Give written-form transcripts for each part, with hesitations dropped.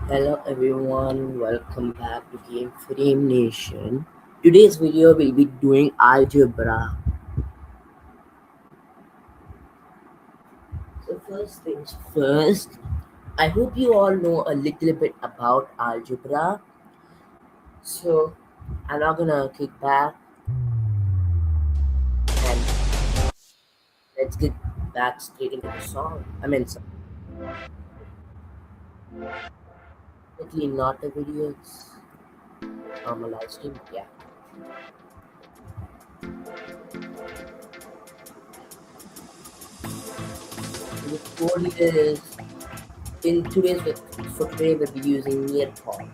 Hello everyone, welcome back to Game Frame Nation. Today's video will be doing algebra. So first things first, I hope you all know a little bit about algebra. So I'm not gonna kick back and let's get back straight into the song. Definitely not a video, it's a live stream. Yeah. So the code is in today's for today we'll be using nearpod.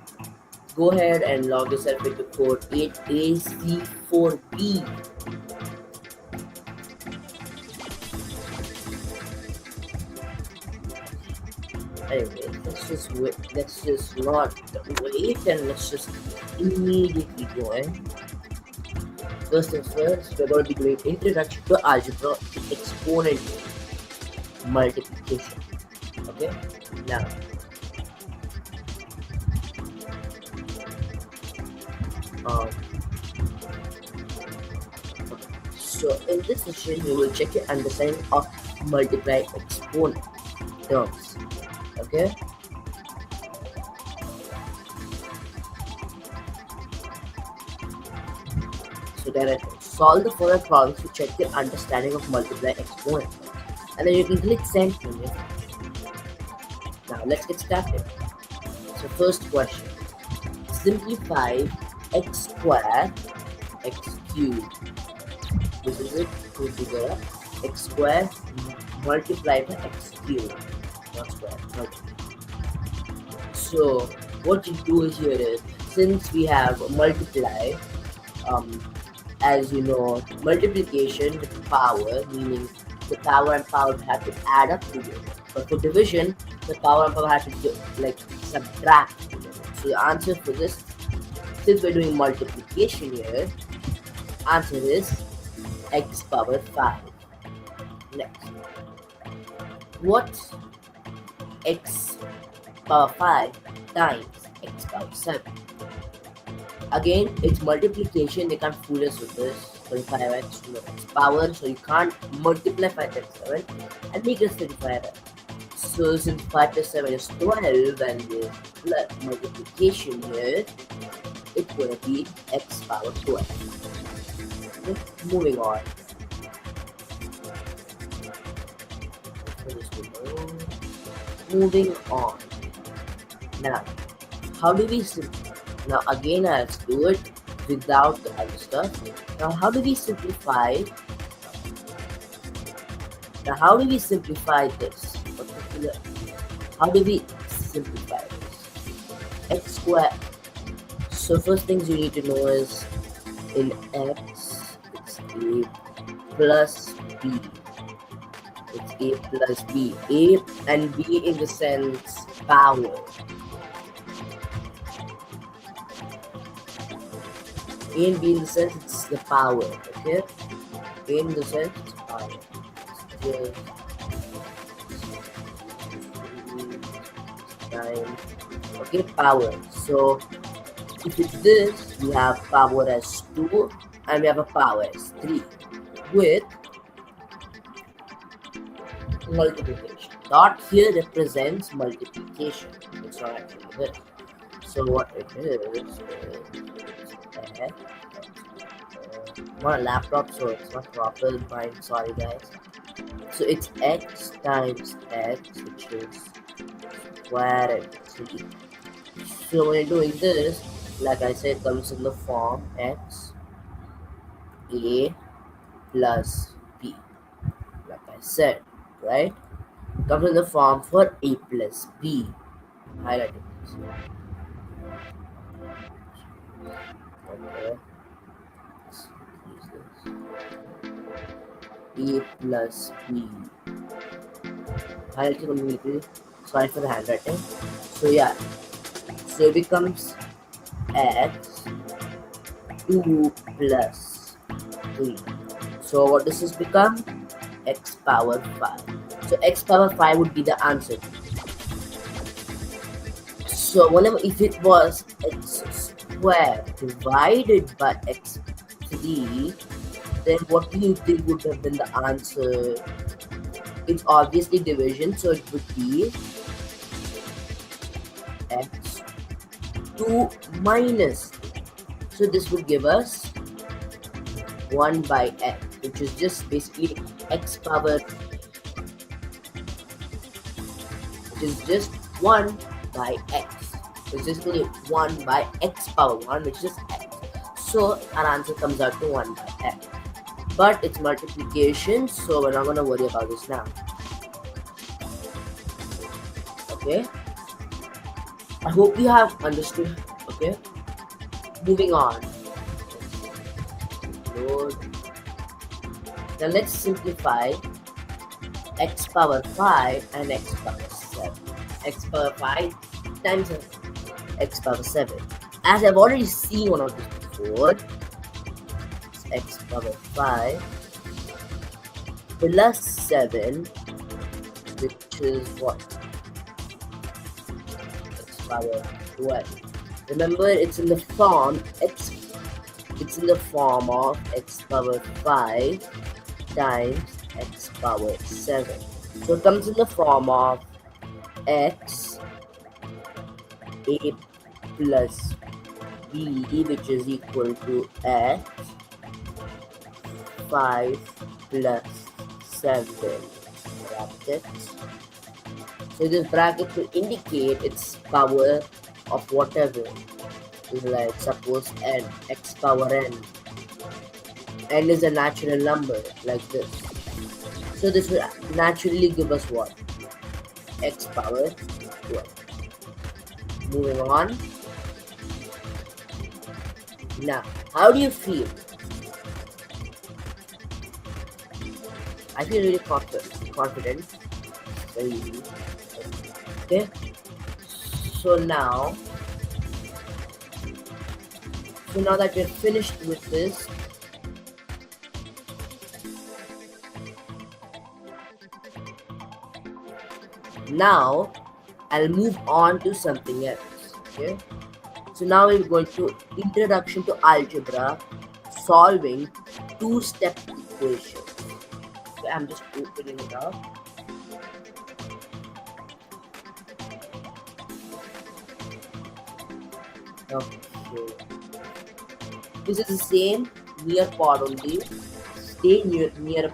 Go ahead and log yourself into code 8AC4B. Anyway, let's just not wait and let's just immediately go in. First things first, we're going to be doing introduction to algebra with exponent multiplication. Okay? Now, um, so in this session, we will check your understanding of multiply exponent terms. Okay? So then solve the following problems to check your understanding of multiply exponent. And then you can click send to me. Now let's get started. So first question. Simplify x squared x cubed. This is it. Put together. X squared multiplied by x cubed. Not squared. Multiplied. So what you do here is, since we have multiply, as you know, multiplication with power, meaning the power and power have to add up together. But for division, the power and power have to subtract together. So the answer for this, since we're doing multiplication here, answer is x power 5. Next, what's x power 5 times x power 7? Again, it's multiplication, they can't fool us with this. 25x, no, it's power, so you can't multiply 5 times 7 and make it 35x. So since 5 plus 7 is 12 and the multiplication here, it's going to be x power 12. Okay, moving on. Moving on. Now, how do we simplify? Now again, I have to do it without the other stuff. Now, how do we simplify? Now, how do we simplify this? How do we simplify this? X squared. So first things you need to know is in x, it's a plus b. It's a plus b. A and b in the sense power. A and b in the sense it's the power, okay? A in the sense it's power. It's nine. Okay, power. So if it's this, we have power as 2 and we have a power as 3 with multiplication. Dot here represents multiplication. It's not actually this. So what it is not a laptop, so it's not proper. Mine, sorry guys. So it's x times x, which is square and 3. So when you're doing this, like I said, comes in the form x a plus b. Like I said, right? Comes in the form for a plus b. Highlighting this. Okay. A plus b. Highlighting immediately. Sorry for the handwriting. So yeah. So it becomes x 2 plus 3. So what does this become? X power 5. So x power 5 would be the answer. So whenever if it was x squared divided by x3, then what do you think would have been the answer? It's obviously division, so it would be x2 minus. So this would give us 1 by x, which is just basically x power, which is just 1 by x. It's just only 1 by x power 1, which is x. So our answer comes out to 1 by x. But it's multiplication, so we're not going to worry about this now. Okay, I hope you have understood. Okay, moving on. Load. Now let's simplify x power 5 and x power 7. X power 5 times x power 7. As I've already seen one of these before, it's x power 5 plus 7, which is what? Power 12. Remember, it's in the form of x power 5 times x power 7. So it comes in the form of x a plus b, which is equal to x 5 plus 7 brackets. So this bracket will indicate its power of whatever. Like suppose n, x power n. N is a natural number like this. So this will naturally give us what? X power 12. Moving on. Now, how do you feel? I feel really confident. Very easy. Okay, so now that we're finished with this, now I'll move on to something else. Okay, so now we're going to introduction to algebra, solving two-step equations. Okay, I'm just opening it up. Okay, this is the same near pod only. Stay near a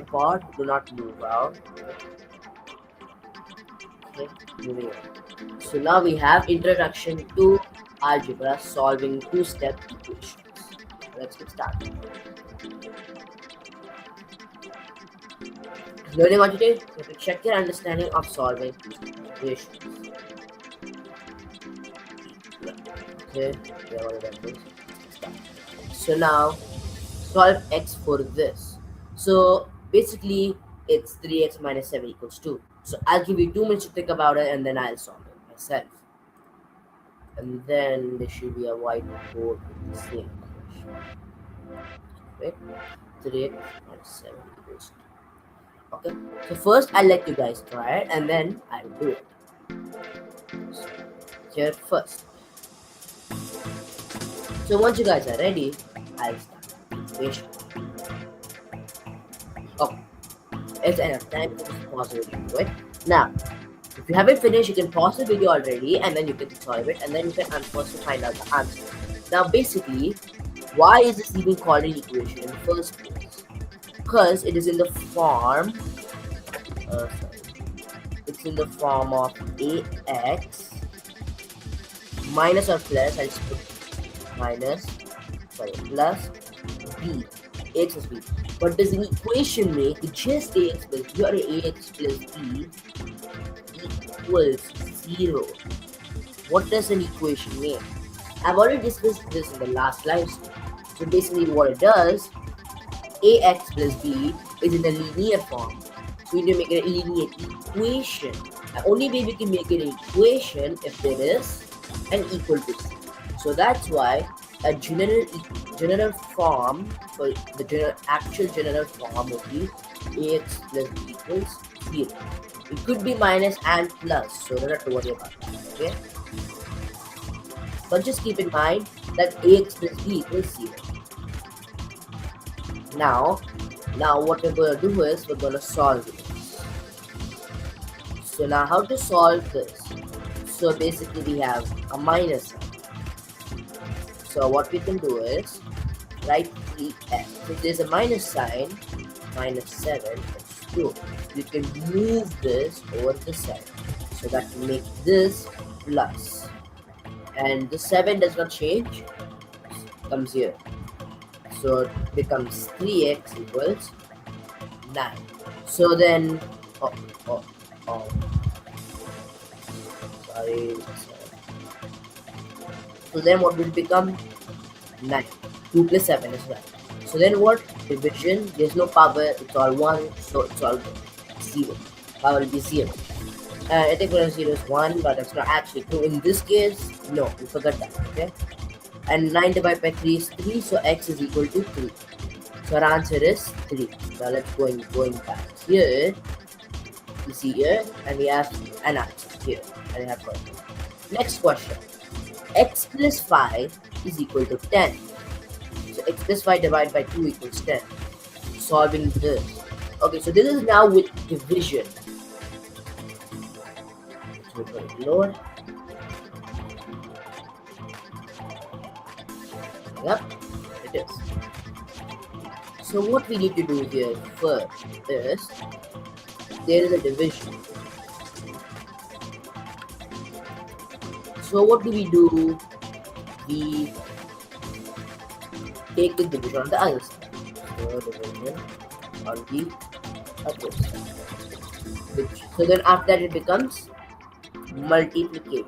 pod. Do not move out. Okay, moving on. So now we have introduction to algebra, solving two-step equations. Let's get started. Learning what to do, you have to check your understanding of solving equations. Okay, so now solve x for this. So basically it's 3x minus 7 equals 2. So I'll give you 2 minutes to think about it and then I'll solve it myself. And then there should be a whiteboard with the same equation. Right? 3x minus 7 equals 2. Okay, so first I'll let you guys try it and then I'll do it. So here first. So once you guys are ready, I'll start the equation. Okay, it's enough time to just pause the video, right? Now, if you haven't finished, you can pause the video already and then you can solve it and then you can first find out the answer. Now basically, why is this even called an equation in the first place? Because it is in the form, it's in the form of ax minus or plus, I'll just put plus b, ax plus b. What does an equation make? Just ax plus b or ax plus b equals 0. What does an equation make? I've already discussed this in the last live stream. So basically what it does, ax plus b is in a linear form. So we need to make it a linear equation. The only way we can make it an equation if there is an equal to c. So that's why a general form for the actual general form would be ax plus b equals 0. It could be minus and plus, so don't have to worry about that. Okay, but just keep in mind that ax plus b equals 0. Now, what we're going to do is we're going to solve it. So now how to solve this? So basically we have a minus sign. So what we can do is write 3x. If there's a minus sign, minus 7 is 2. You can move this over the side. So that will make this plus. And the 7 does not change, comes here. So it becomes 3x equals 9. So then, sorry. So then what will become 9? 2 plus 7 is 9. So then what? Division, there's no power, it's all 1, so it's all 0. Power will be 0. I think 0 is 1, but it's not actually true. In this case, no, we forgot that, okay? And 9 divided by 3 is 3, so x is equal to 3. So our answer is 3. Now let's going back here. You see here, and we have an answer here. And we have question. Next question. X plus 5 is equal to 10. So x plus 5 divided by 2 equals 10. Solving this. Okay, so this is now with division. So we're going to load. Yep, it is. So what we need to do here first is there is a division. So what do? We take the division on the other side. So division on the other side. So then after that it becomes multiplication.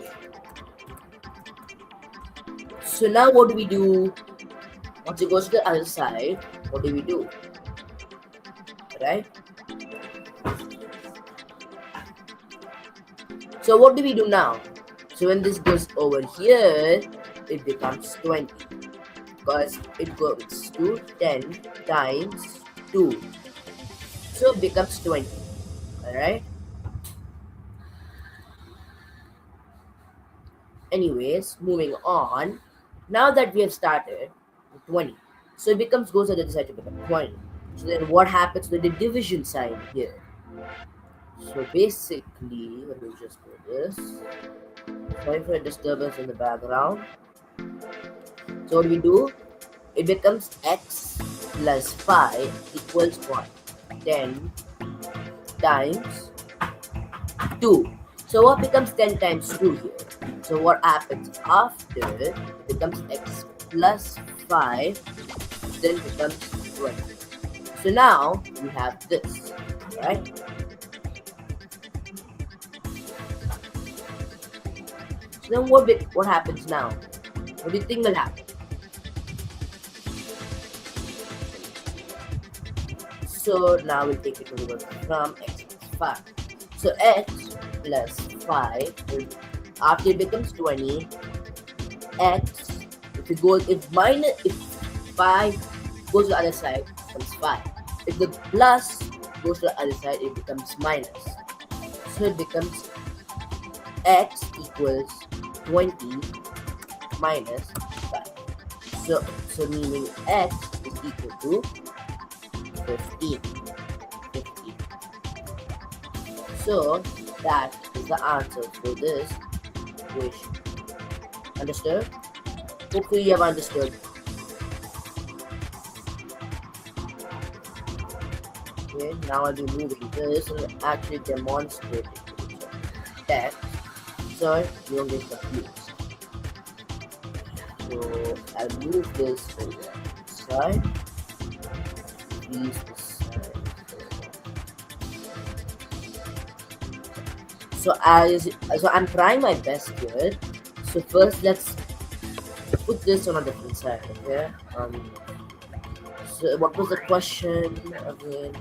So now what do we do? Once it goes to the other side, what do we do? Right? So what do we do now? So when this goes over here, it becomes 20. Because it goes to 10 times 2. So it becomes 20. Alright? Anyways, moving on. Now that we have started with 20, so it goes to the other side to become 20. So then what happens to the division sign here? So basically, let me just do this. Sorry for a disturbance in the background. So what do we do? It becomes x plus 5 equals what? 10 times 2. So what becomes 10 times 2 here? So what happens after it becomes x plus 5, then becomes 20. So now we have this, right? So then what happens now? What do you think will happen? So now we'll take it over from x plus 5. So x plus 5 will, after it becomes 20, x, if 5 goes to the other side, it becomes 5. If the plus goes to the other side, it becomes minus. So it becomes x equals 20 minus 5. So meaning x is equal to 15. So that is the answer for this equation. Understood? Hopefully you have understood. Okay, now I'll be moving this and actually demonstrate it. Text, so you don't get confused. So I'll move this to the side. Please decide. So I'm trying my best here. So first let's put this on a different side, okay? So what was the question again?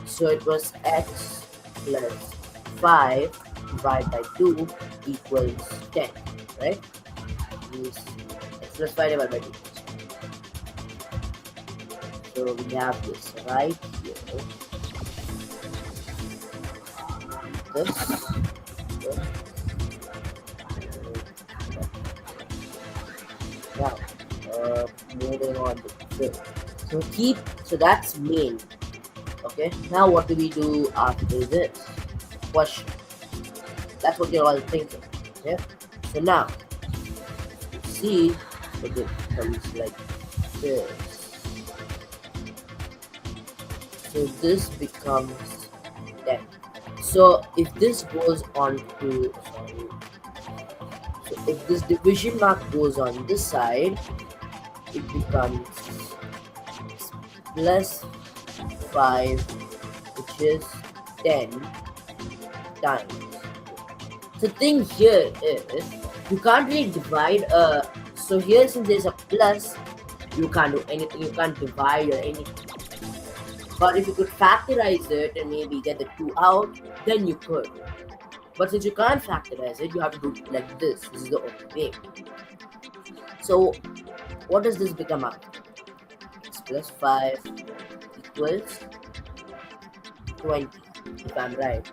So it was x plus 5 divided by 2 equals 10, right? Means x plus 5 divided by 2. So we have this right here. this. Now, moving on to this. So that's main. Okay, now what do we do after this? Question. That's what you're all thinking. Okay, so now, see, it becomes like this. So this becomes 10. So if this goes on to, so if this division mark goes on this side, it becomes plus 5, which is 10 times. The thing here is, you can't really divide so here since there's a plus, you can't do anything, you can't divide or anything. But if you could factorize it and maybe get the 2 out, then you could. But since you can't factorize it, you have to do it like this. This is the only way. So what does this become after? X plus 5 equals 20. If I'm right,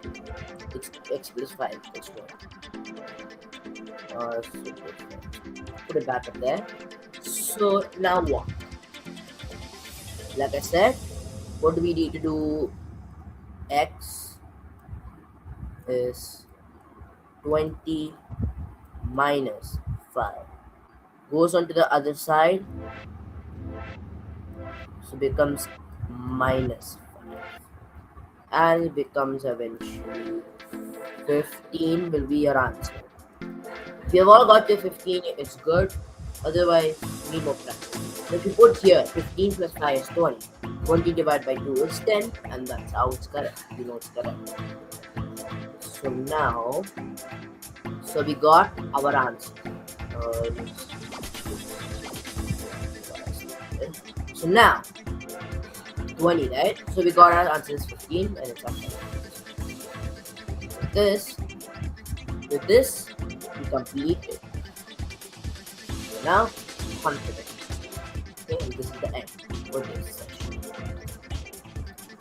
it's x plus 5 equals 20. Put it back up there. So now what? Like I said, what do we need to do? X is 20 minus 5. Goes on to the other side. So becomes minus 5. And it becomes eventually 15 will be your answer. If you have all got to 15, it's good. Otherwise, you need more practice. So if you put here 15 plus 5 is 20. 20 divided by 2 is 10, and that's how it's correct. You know it's correct. So now, so we got our answer. So now, 20, right? So we got our answer is 15, and it's up there. With this, we complete it. So now, confident. Okay, and this is the end for this session.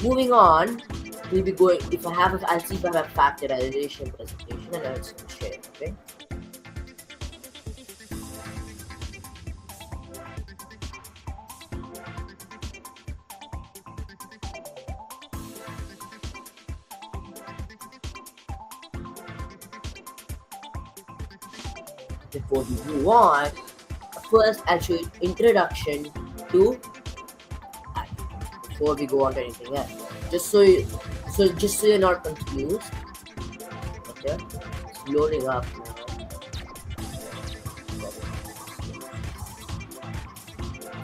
Moving on, we'll be going, I'll see if I have a factorization presentation and I'll share it, okay? Before we move on, first I'll show you introduction to before we go on to anything else. Just so you're not confused. Okay, it's loading up now.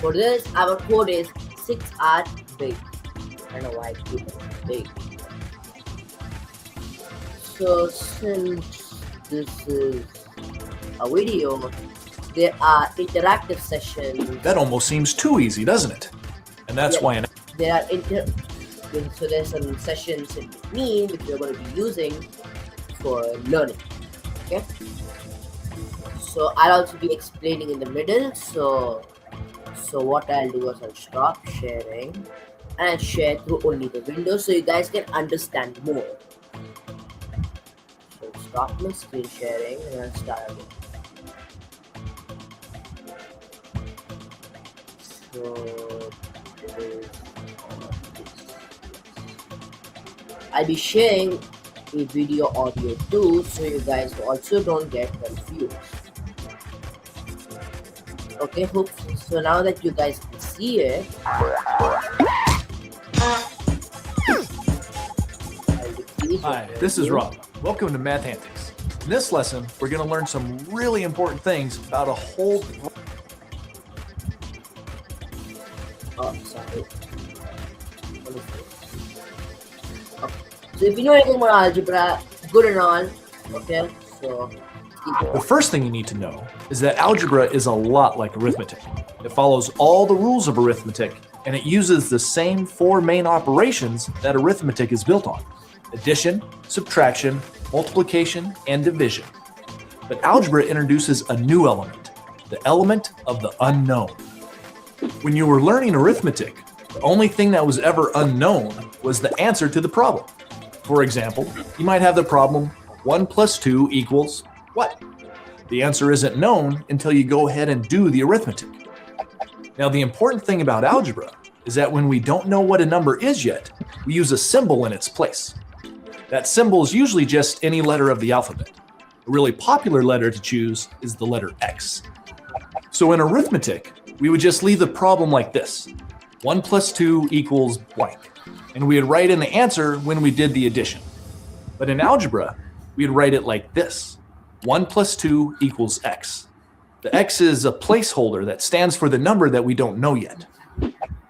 For this, our code is 6R big. I don't know why it's big. So since this is a video, there are interactive sessions. That almost seems too easy, doesn't it? And that's why there are so there's some sessions in between which we're going to be using for learning. Okay. So I'll also be explaining in the middle. So what I'll do is I'll stop sharing and I'll share through only the window so you guys can understand more. So stop my screen sharing and I'll start again. So I'll be sharing a video audio too, so you guys also don't get confused. Okay, so now that you guys can see it, Hi, this is Rob. Welcome to Math Antics. In this lesson, we're going to learn some really important things about a whole. Oh, sorry. Okay. So if you know anything about algebra, good and all. Okay, so the first thing you need to know is that algebra is a lot like arithmetic. It follows all the rules of arithmetic, and it uses the same 4 main operations that arithmetic is built on: addition, subtraction, multiplication, and division. But algebra introduces a new element, the element of the unknown. When you were learning arithmetic, The only thing that was ever unknown was the answer to the problem. For example, you might have the problem 1 plus 2 equals what? The answer isn't known until you go ahead and do the arithmetic. Now, the important thing about algebra is that when we don't know what a number is yet, we use a symbol in its place. That symbol is usually just any letter of the alphabet. A really popular letter to choose is the letter X. So in arithmetic, we would just leave the problem like this. 1 plus 2 equals blank. And we would write in the answer when we did the addition. But in algebra, we'd write it like this. 1 plus 2 equals X. The X is a placeholder that stands for the number that we don't know yet.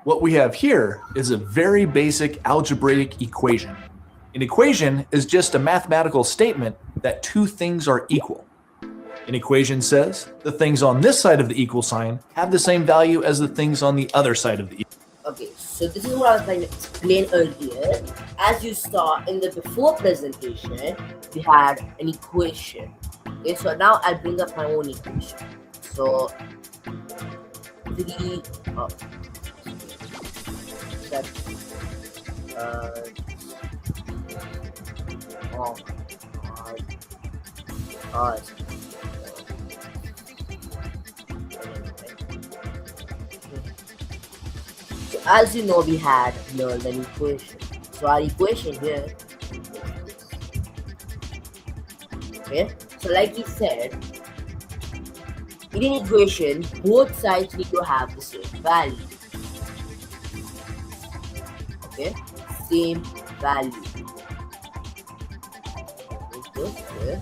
What we have here is a very basic algebraic equation. An equation is just a mathematical statement that two things are equal. An equation says the things on this side of the equal sign have the same value as the things on the other side of the equal. Okay, so this is what I was trying to explain earlier. As you saw in the before presentation, we had an equation. Okay, so now I'll bring up my own equation. So 3 So as you know, we had learned an equation. So our equation here is this. Okay, so like we said, in an equation, both sides need to have the same value. Okay, same value. Okay.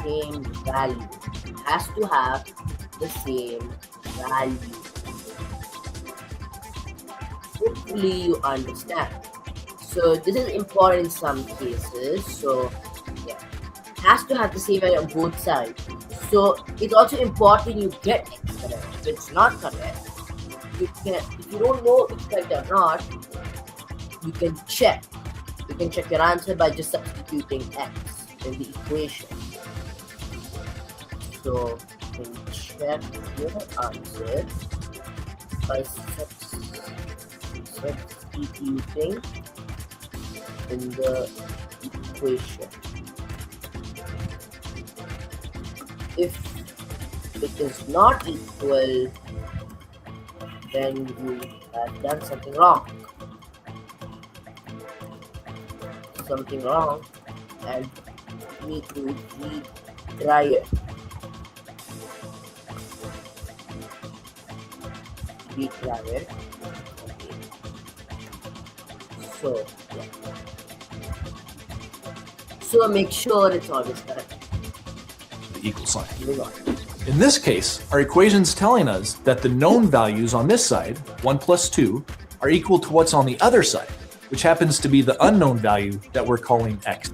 Same value. Has to have the same value. Hopefully you understand. So this is important in some cases. So yeah, has to have the same value on both sides. So it's also important you get X correct. If it's not correct, you can, if you don't know if it's correct or not, you can check. You can check your answer by just substituting X in the equation. So you can check your answer by substituting in the equation. If it is not equal, then you have done something wrong. And you need to retry it. Okay. So yeah. So make sure it's always correct. The equal sign. Move on. In this case, our equation's telling us that the known values on this side, 1 plus 2, are equal to what's on the other side, which happens to be the unknown value that we're calling X.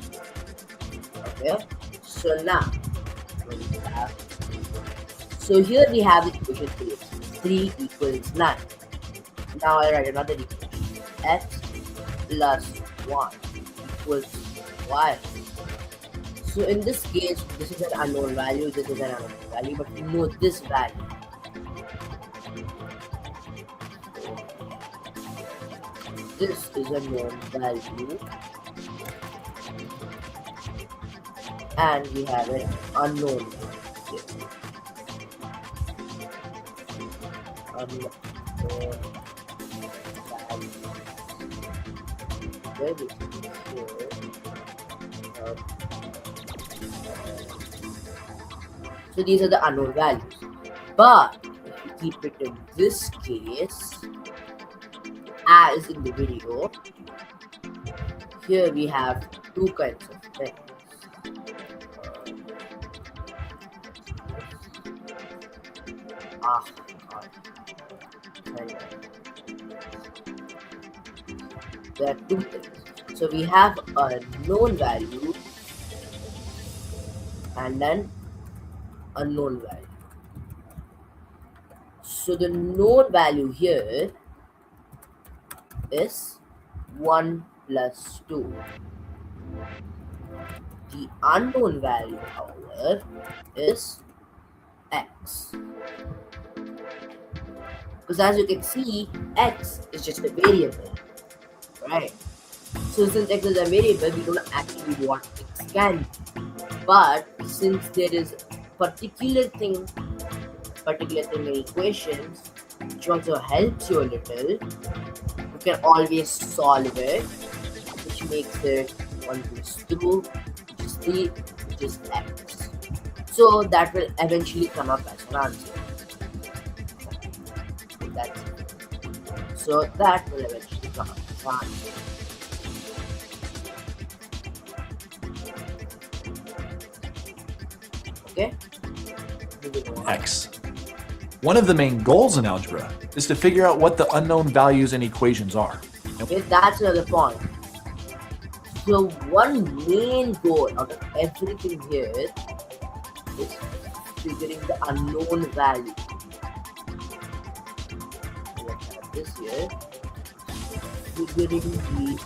Okay, so now, so here we have the equation 3 equals 9. Now I write another equation. X plus 1 equals y. So in this case, this is an unknown value, this is an unknown value, but we know this value. This is a known value, and we have an unknown value. Unknown value. Where this is here. So these are the unknown values. But if you keep it in this case, as in the video, here we have two kinds of things. There are two things. So we have a known value and then unknown value. So the known value here is 1 plus 2. The unknown value, however, is X. Because as you can see, x is just a variable, right? So since x is a variable, we don't actually what x can be. But since there is particular thing in equations, which also helps you a little, you can always solve it, which makes it 1 plus 2, which is 3, which is x. So that will eventually come up as an answer. That's it. So that will eventually come up as an answer. Okay? Moving on. X. One of the main goals in algebra is to figure out what the unknown values in equations are. Okay, that's another point. So one main goal out of everything here is figuring the unknown value. Let's have this here. Figuring the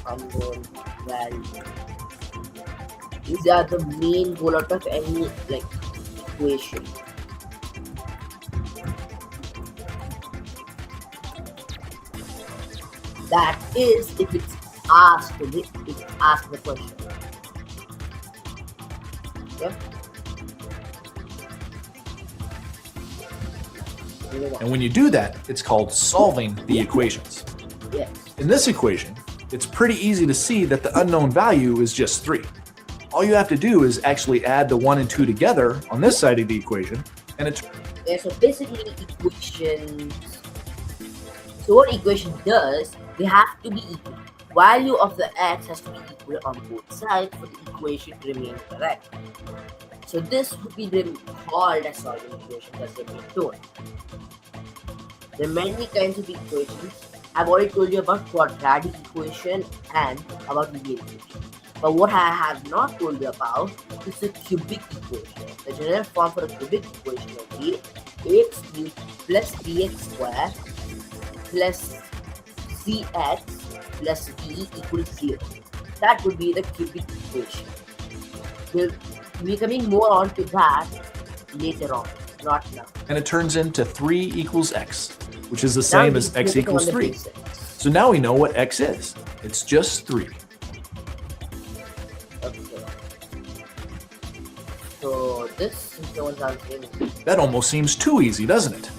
unknown value. These are the main goal out of any equation. That is, if it's asked the question. Okay? And when you do that, it's called solving the equations. Yes. In this equation, it's pretty easy to see that the unknown value is just 3. All you have to do is actually add the 1 and 2 together on this side of the equation, and it's... Yeah, so basically equations... So what equation does, they have to be equal. Value of the x has to be equal on both sides for the equation to remain correct. So this would be called as solving equations as they've been told. There are many kinds of equations. I've already told you about quadratic equation and about linear equation. But what I have not told you about is the cubic equation. The general form for a cubic equation would be ax cubed plus bx squared plus cx plus b equals 0. That would be the cubic equation. We'll be coming more on to that later on, not now. And it turns into 3 equals x, which is the same as x equals 3. Basics. So now we know what x is. It's just 3. Okay. So this is the one answer. That almost seems too easy, doesn't it?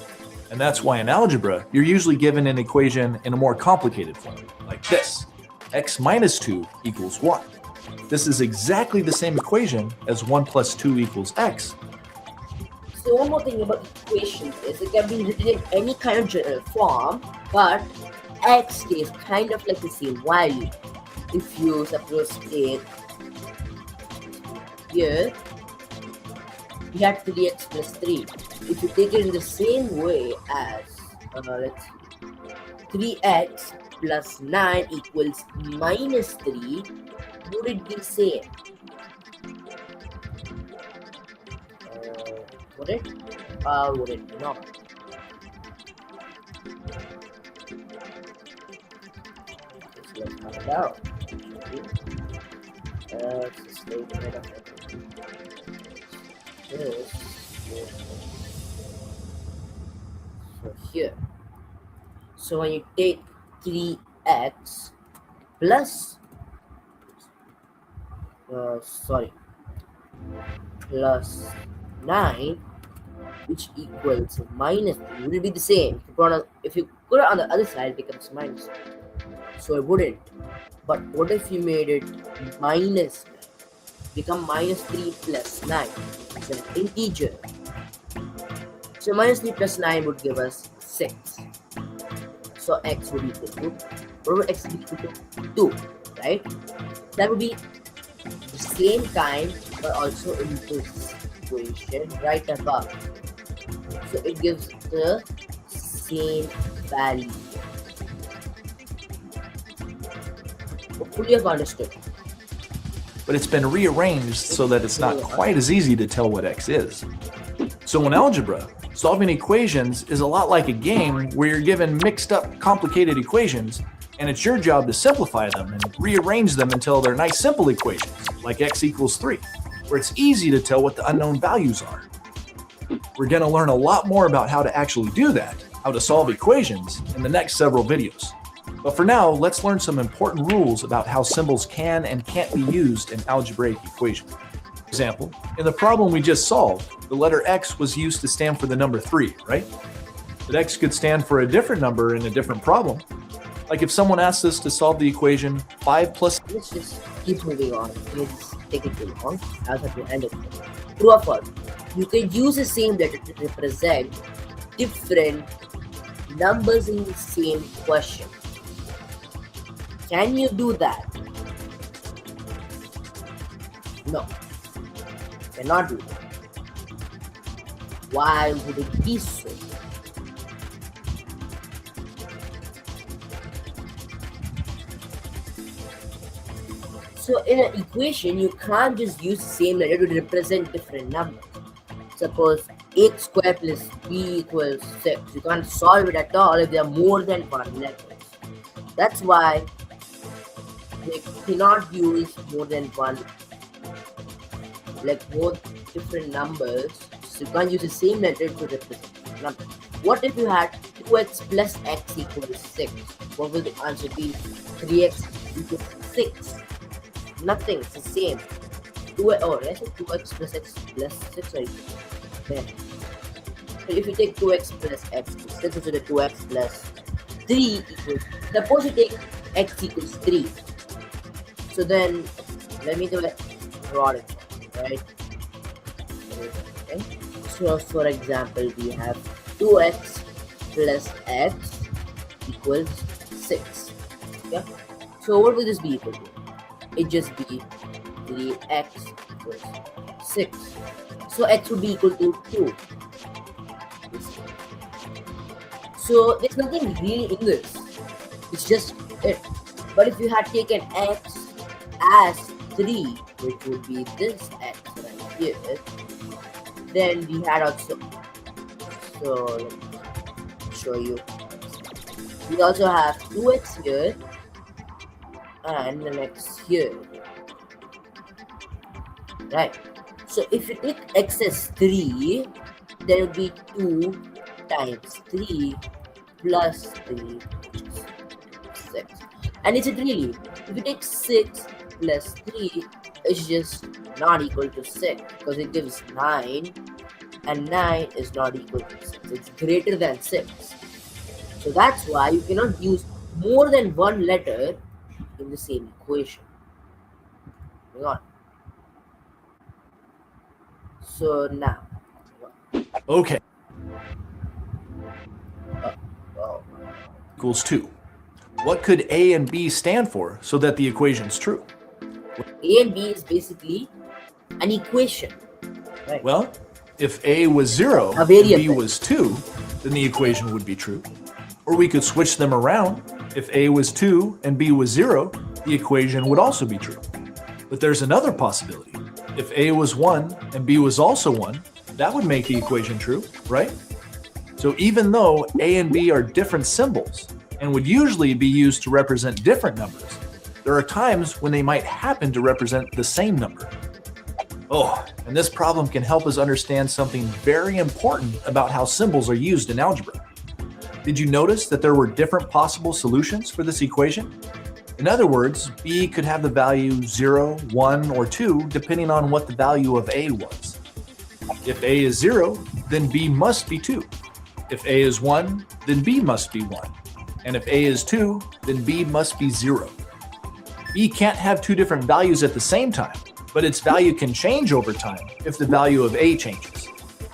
And that's why in algebra, you're usually given an equation in a more complicated form, like this. X minus 2 equals 1. This is exactly the same equation as 1 plus 2 equals x. So one more thing about equations is it can be written in any kind of general form, but x stays kind of like the same value. If you suppose take here, we had 3x plus 3. If you take it in the same way as, let's see, 3x plus 9 equals minus 3, would it be the same? Would it? Or would it not? Let's find out. Let's just leave it up. This. So here. So when you take 3x plus plus 9, which equals minus 3, would it be the same? If you put it on the other side, it becomes minus 3. So it wouldn't. But what if you made it minus 9? Become minus 3 plus 9. It's an integer. So minus 3 plus 9 would give us 6. So x would equal to, what would x be equal to? 2, right? That would be the same kind, but also in this equation right above. So it gives the same value. Hopefully you've understood. But it's been rearranged so that it's not quite as easy to tell what x is. So in algebra, solving equations is a lot like a game where you're given mixed up, complicated equations, and it's your job to simplify them and rearrange them until they're nice simple equations, like x equals 3, where it's easy to tell what the unknown values are. We're going to learn a lot more about how to actually do that, how to solve equations in the next several videos. But for now, let's learn some important rules about how symbols can and can't be used in algebraic equations. For example, in the problem we just solved, the letter x was used to stand for the number 3, right? But x could stand for a different number in a different problem. Like if someone asked us to solve the equation 5 plus... Let's just keep moving on. Let's take it too long. I'll have to end it. True or false? You can use the same letter to represent different numbers in the same question. Can you do that? No. Cannot do that. Why would it be so? So in an equation, you can't just use the same letter to represent different numbers. Suppose x squared plus b equals 6. You can't solve it at all if there are more than one letter. That's why we cannot use more than one, more different numbers. So you can't use the same letter to represent number. What if you had 2x plus x equals 6? What will the answer be? 3x equals 6. Nothing, it's the same. 2x plus x plus 6 are equal. There. So if you take 2x plus x plus 6, so the 2x plus 3 equals, suppose you take x equals 3. So then, let me do a product, right? Okay. So for example, we have 2x plus x equals 6. Okay. So what will this be equal to? It just be 3x equals 6. So x would be equal to 2. So there's nothing really in this. It's just it. But if you had taken x as 3, which would be this x right here, then we had also. So let me show you. We also have 2x here and the x here. Right. So if you take x as 3, there will be 2 times 3 plus 3, which is 6. And it's a really, if you take 6 plus 3, it's just not equal to 6 because it gives 9, and 9 is not equal to 6. It's greater than 6. So that's why you cannot use more than one letter in the same equation. Hang on. So now. Okay. Oh. Equals 2. What could a and b stand for so that the equation's true? A and b is basically an equation. Right. Well, if a was 0 A and variable. b was 2, then the equation would be true. Or we could switch them around. If a was 2 and b was 0, the equation would also be true. But there's another possibility. If a was 1 and b was also 1, that would make the equation true, right? So even though a and b are different symbols and would usually be used to represent different numbers, there are times when they might happen to represent the same number. Oh, and this problem can help us understand something very important about how symbols are used in algebra. Did you notice that there were different possible solutions for this equation? In other words, b could have the value 0, 1, or 2 depending on what the value of a was. If a is 0, then b must be 2. If a is 1, then b must be 1. And if a is 2, then b must be 0. B can't have two different values at the same time, but its value can change over time if the value of a changes.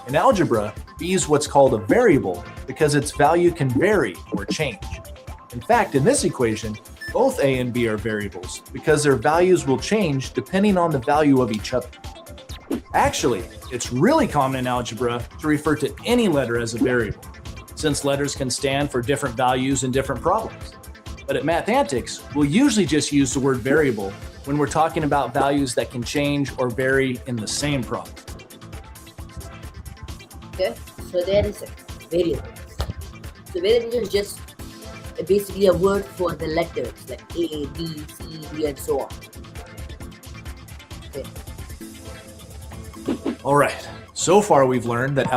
In algebra, b is what's called a variable because its value can vary or change. In fact, in this equation, both a and b are variables because their values will change depending on the value of each other. Actually, it's really common in algebra to refer to any letter as a variable, since letters can stand for different values in different problems. But at Mathematics, we'll usually just use the word variable when we're talking about values that can change or vary in the same problem. Okay, so there is a variable. So variable is just basically a word for the letters like A, B, C, D, and so on. Okay. All right, so far we've learned that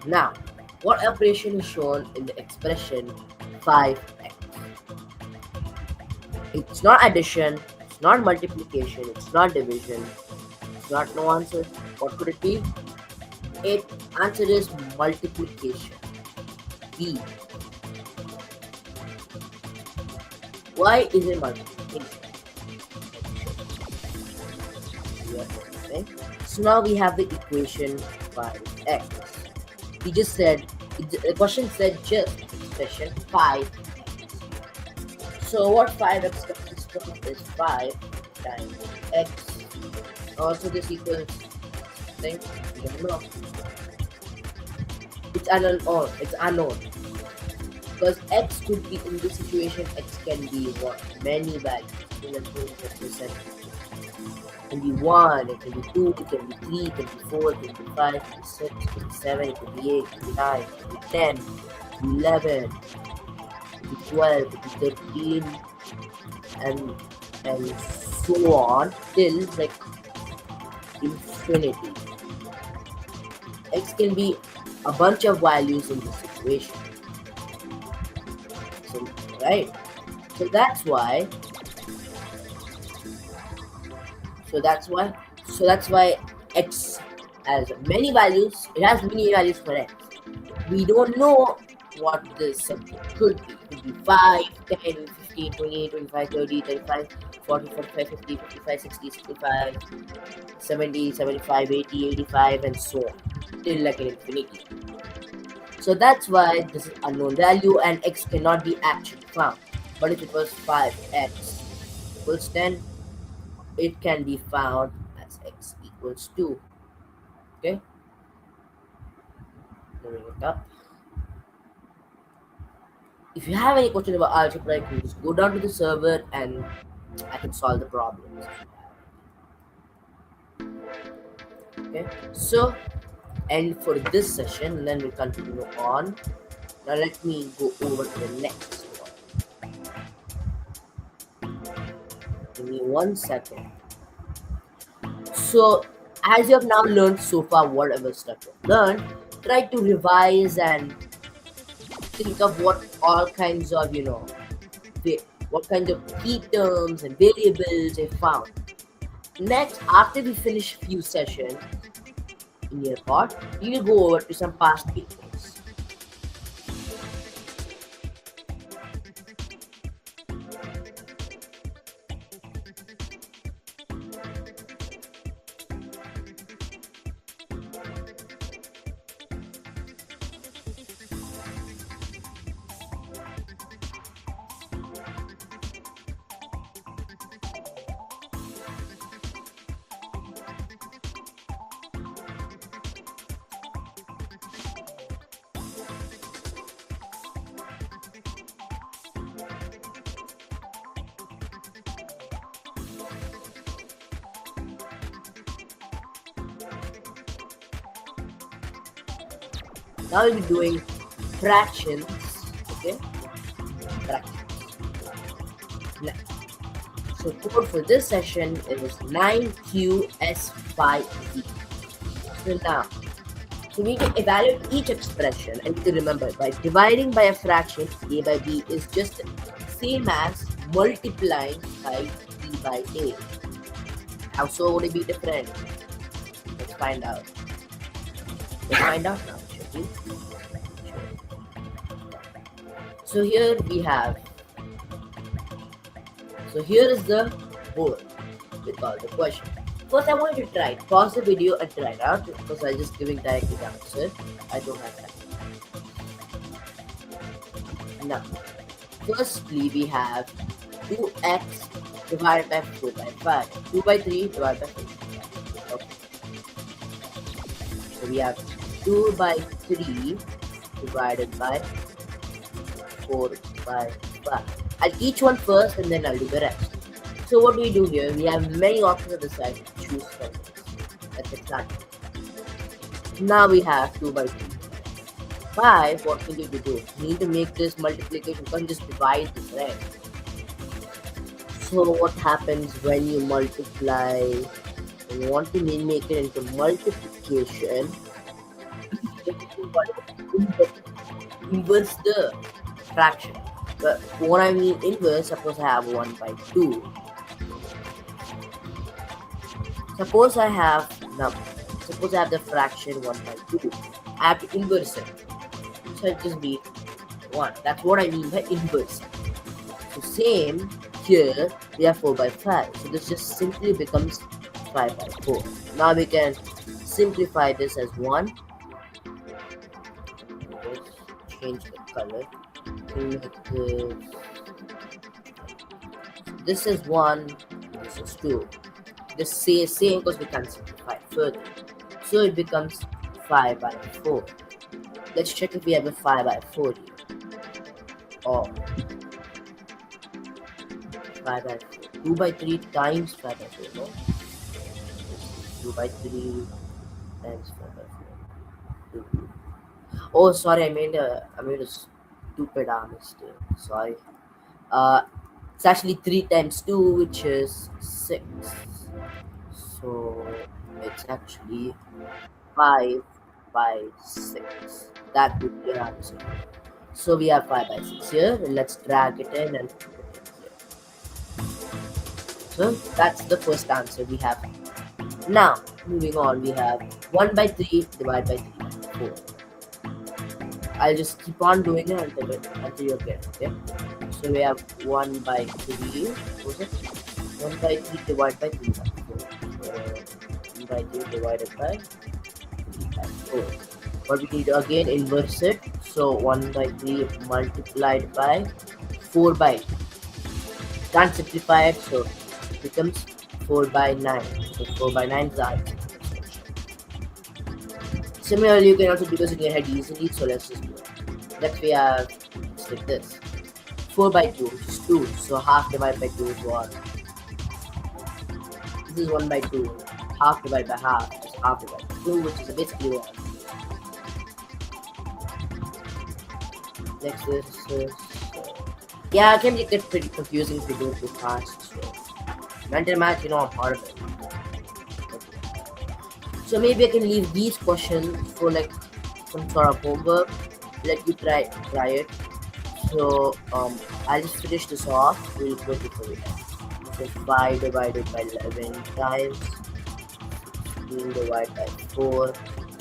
Now, What operation is shown in the expression 5x? It's not addition, it's not multiplication, it's not division, it's not no answer. What could it be? It answer is multiplication. B. Why is it multiplication? Okay. So now we have the equation 5x. We just said, the question said just expression 5. So what 5x consists of is 5 times x. Also this equals thing, we don't know. It's unknown. It's unknown. Because x could be, in this situation, x can be what? Many values. It can be 1, it can be 2, it can be 3, it can be 4, it can be 5, it can be 6, it can be 7, it can be 8, it can be 9, it can be 10, it can be 11, it can be 12, it can be 13, and so on till like infinity. X can be a bunch of values in this situation. So, right? So that's why x has many values. It has many values for x. We don't know what this subject could be. It could be 5, 10, 15, 28, 25, 30, 35, 40, 45, 50, 55, 60, 65, 70, 75, 80, 85, and so on till like an infinity. So that's why this is unknown value and x cannot be actually found. But if it was 5x equals 10, it can be found as x equals 2. Okay? Moving it up. If you have any question about algebra, you can just go down to the server and I can solve the problems. Okay? So, and for this session, and then we'll continue on. Now let me go over to the next one. Give me 1 second. So, as you have now learned so far whatever stuff you've learned, try to revise and think of what all kinds of, what kinds of key terms and variables you found. Next, after we finish few sessions in your part, you will go over to some past papers. Now we'll be doing fractions, okay? Fractions. Next. So code for this session is 9QS5Z. So we can evaluate each expression and you can remember by dividing by a fraction, a by b is just the same as multiplying by b by a. How so would it be different? Let's find out. Let's find out now. So here we have, so here is the board with all the questions. First I want you to try it. Pause the video and try it out because I'm just giving directly the answer. I don't have time. Now, firstly we have 2x divided by 4 by 5. 2 by 3 divided by 4 by 5. Okay. So we have 2 by 3 divided by 4 by 5. I'll teach one first and then I'll do the rest. So what do we do here? We have many options on the side to choose from. That's exactly. Now we have 2 by 3. 5, what we need to do? We need to make this multiplication. You can't just divide this, right? So what happens when you multiply? When you want to make it into multiplication, 2 inverse the fraction. But what I mean inverse, suppose I have 1 by 2. Suppose I have now, suppose I have the fraction 1 by 2. I have to inverse it. So it just be 1. That's what I mean by inverse. So same here, we have 4 by 5. So this just simply becomes 5 by 4. Now we can simplify this as 1. Just change the color. This is 1, this is 2. This same because we can simplify further. So it becomes 5 by 4. Let's check if we have a 5 by 4 here. Or 5 by 4. 2 by 3 times 5 by 4. No? 2 by 3 times 5 by 4. 2. Oh, sorry, I made a stupid mistake. Sorry. It's actually 3 times 2, which is 6. So it's actually 5 by 6. That would be our answer. So we have 5 by 6 here. And let's drag it in and put it in here. So that's the first answer we have. Now, moving on, we have 1 by 3 divided by 3 by 4. I'll just keep on doing it until you get it, okay? So we have 1 by 3, what was it? 1 by 3 divided by 3 by 4. 1 by 3 divided by 3 by 4. But we need to again inverse it. So 1 by 3 multiplied by 4 by 2. Can't simplify it, so it becomes 4 by 9. So 4 by 9 is the answer. Similarly, you can also do this in your head easily, so let's just do it. Next we have, just like this. 4 by 2, which is 2. So half divided by 2 is 1. This is 1 by 2. Half divided by half is half divided by 2, which is basically 1. Next is yeah, it can get pretty confusing if you do it too fast. So mental math, I'm part of it. So maybe I can leave these questions for like some sort of homework. Let you try it. So I'll just finish this off real quick before we end. So 5 divided by 11 times 16 divided by 4.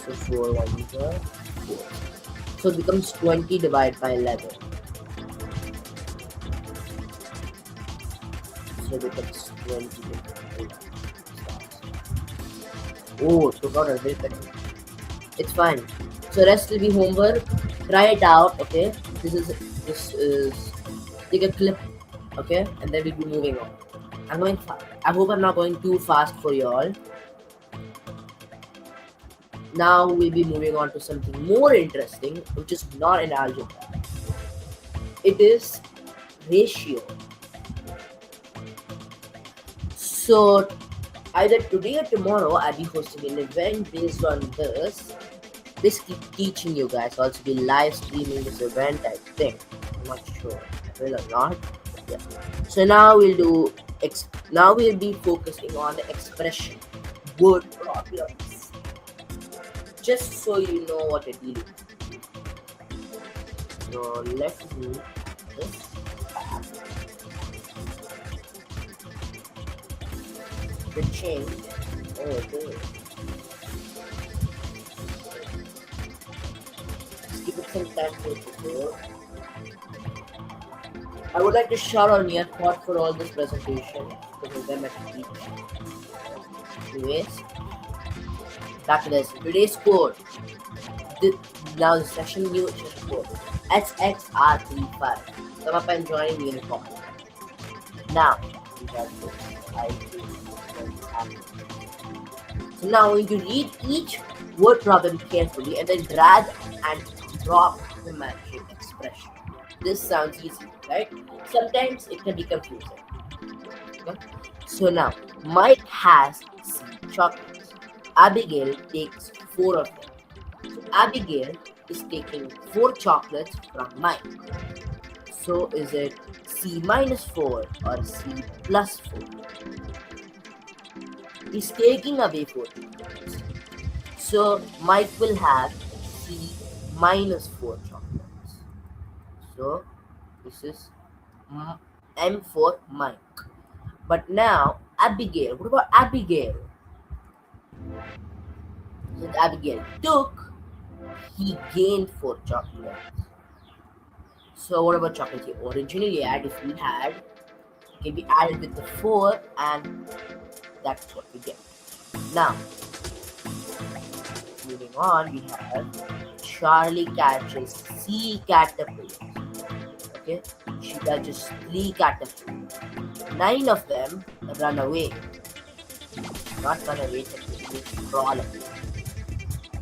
So 4 1 is 4. So it becomes 20 divided by 11. So it becomes 20 divided by 11. Oh, so got a bit. It's fine. So rest will be homework. Try it out, okay? This is take a clip, okay? And then we'll be moving on. I'm going fast. I hope I'm not going too fast for you all. Now we'll be moving on to something more interesting, which is not in algebra. It is ratio. So either today or tomorrow, I'll be hosting an event based on this. Basically teaching you guys. I'll also be live streaming this event, I think. I'm not sure if I will or not. Yeah. So now we'll be focusing on the expression word problems. Just so you know what it is. So let's do this. The change. Oh, okay. Give it some time for it to go. I would like to shout out Nearpod for all this presentation because of them at the teach. Anyways, back to this. Today's code. Now the session new session code. SXR35. Come up and join Nearpod. Now, we got this. So now we need to read each word problem carefully and then drag and drop the matching expression. This sounds easy, right? Sometimes it can be confusing. Okay? So now, Mike has 6 chocolates. Abigail takes 4 of them. So Abigail is taking 4 chocolates from Mike. So is it C minus 4 or C plus 4? He's taking away 4 chocolates. So Mike will have C minus 4 chocolates. So this is M for Mike. But now Abigail. What about Abigail? Since Abigail took, he gained 4 chocolates. So what about chocolate he originally had? If we had, it can be added with the 4, and that's what we get. Now, moving on, we have Charlie catches sea caterpillars. Okay, she catches 3 caterpillars. 9 of them run away. Not run away, technically crawl away.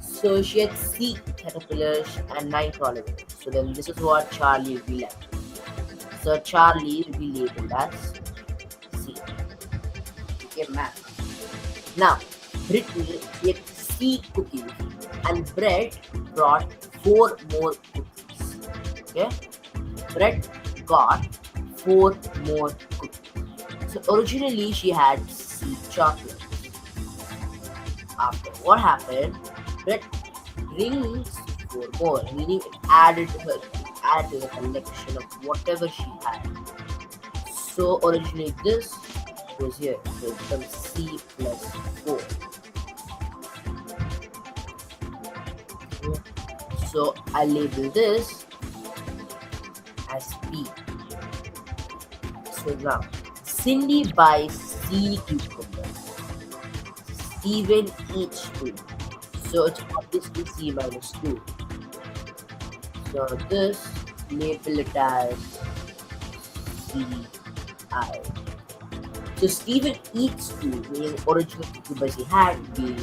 So she had sea caterpillars and 9 crawl away. So then this is what Charlie will be like. So Charlie will be labeled as C. Okay, math. Now, Brittany ate C cookies and Brett brought 4 more cookies. Okay? Brett got 4 more cookies. So originally she had C chocolate. After what happened, Brett brings 4 more, meaning it added to the collection of whatever she had. So originally this goes here, so it becomes C plus 4. So I label this as P. So now Cindy buys C cucumbers. Steven eats 2. So it's obviously C minus 2. So this, label it as CI. So Steven eats 2, meaning original cucumbers he had would be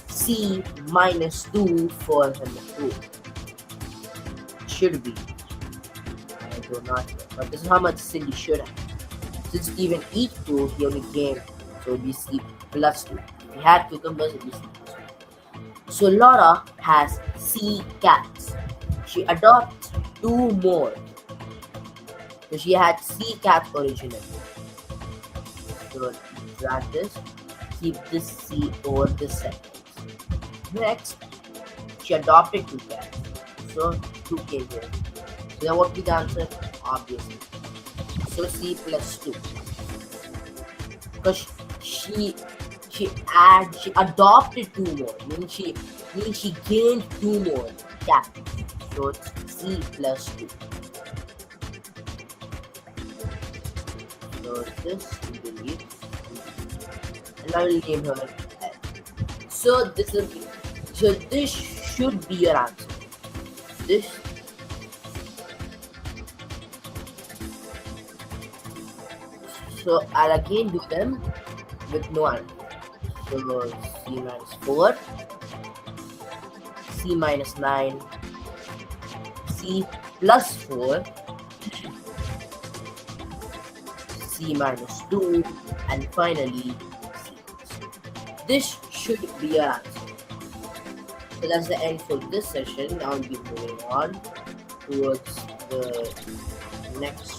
C minus 2 for him too. Should be. I do not know. But this is how much Cindy should have. Since Steven eats 2, he only gained. So it would be C plus 2. If he had cucumbers, it would be C plus 2. So Laura has C cats. She adopts 2 more. So she had C cats originally. So drag this, keep this C over this sentence. Next, she adopted 2 cats. So 2 came here. So then what will be the answer? Obviously. So C plus 2. Because she adopted 2 more. Meaning she gained 2 more cats. So it's C plus 2. So this we delete. And I will name her L. So this should be your answer. This so I'll again do them with no answer. So C minus 4, C minus 9, C plus 4, C minus 2, and finally C. This should be your answer. So that's the end for this session. Now we'll be moving on towards the next.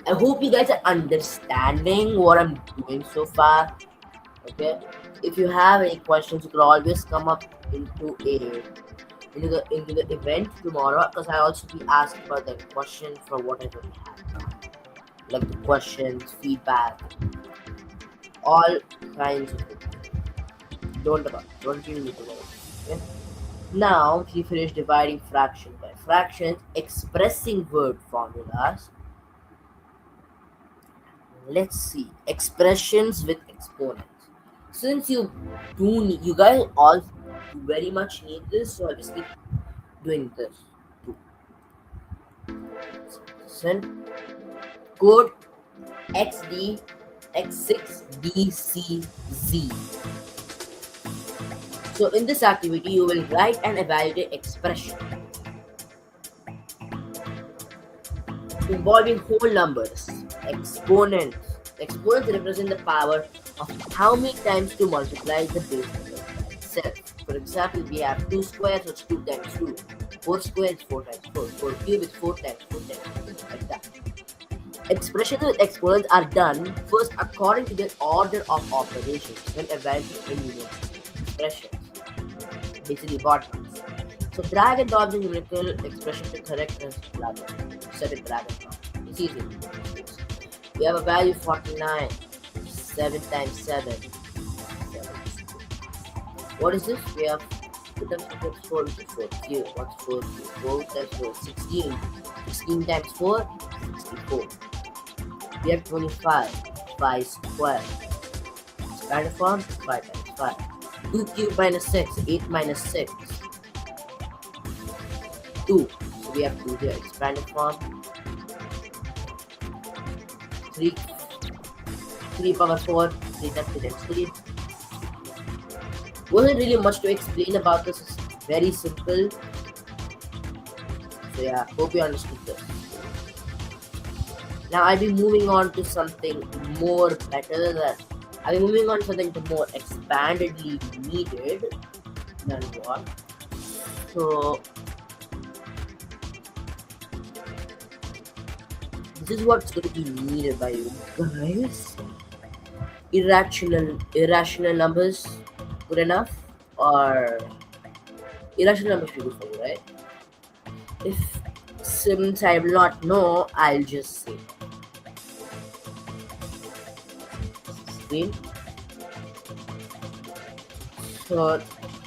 I hope you guys are understanding what I'm doing so far. Okay. If you have any questions, you can always come up into the event tomorrow, because I also be asking for the questions for whatever we have, like the questions, feedback, all kinds of things. Don't you need to worry. Okay? Now we finished dividing fraction by fractions, expressing word formulas. Let's see expressions with exponents. Since you guys all very much need this, so I'll just keep doing this too. Send code XD X6BCZ. So in this activity, you will write and evaluate expression involving whole numbers. Exponents represent the power of how many times to multiply the base number itself. For example, we have 2 squares, so it's 2 times 2. 4 squares is 4 times 4. 4 cube is 4 times 4 times 4, like that. Expressions with exponents are done first according to their order of operations when evaluating any numerator. expressions, basically bot ones. So drag and drop the numerical expression to correct and blah blah. Set it drag and drop. It's easy. We have a value 49. 7 times 7. What is this? We have 2 times 4 is 4, which is 4. 0. What's 4? 4 times 4 is 16. 16 times 4 is 64. We have 25. 5 squared. Expanded form 5 times 5. 2 cubed minus 6. 8 minus 6. 2. So we have 2 here. Expanded form 3 power 4. 3 times 3 times 3. Wasn't really much to explain about this. It's very simple. So yeah, hope you understood this. Now I'll be moving on to something more better. I'll be moving on to something more expandedly needed than what. So this is what's going to be needed by you guys. Irrational numbers. Good enough, or irrational numbers should be good for you, right? Since I will not know, I'll just say screen. So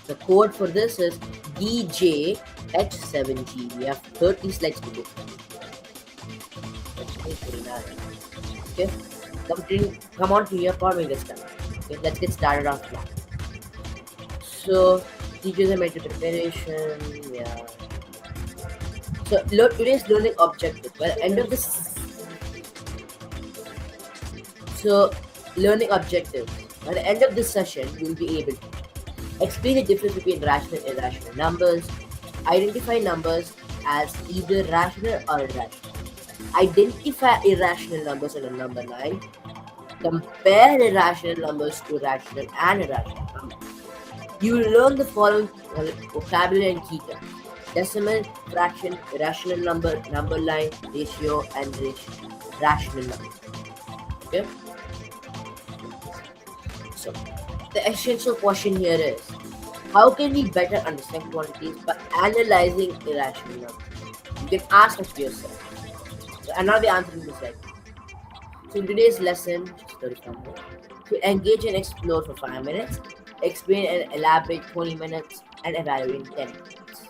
the code for this is DJH7G. We have 30 slides to go. Okay, come on to your forming this time. Okay, let's get started off now. So teachers are made to preparation, yeah. So today's learning objective. By the end of this, By the end of this session, you'll be able to explain the difference between rational and irrational numbers, identify numbers as either rational or irrational, identify irrational numbers on a number line, compare irrational numbers to rational and irrational numbers. You will learn the following vocabulary and key terms: decimal, fraction, irrational number, number line, ratio, and rational number. Okay? So, the essential question here is, how can we better understand quantities by analyzing irrational numbers? You can ask us to yourself. So, and now the answer is right. So, in today's lesson, just 35 minutes, to engage and explore for 5 minutes, explain and elaborate 20 minutes, and evaluate 10 minutes.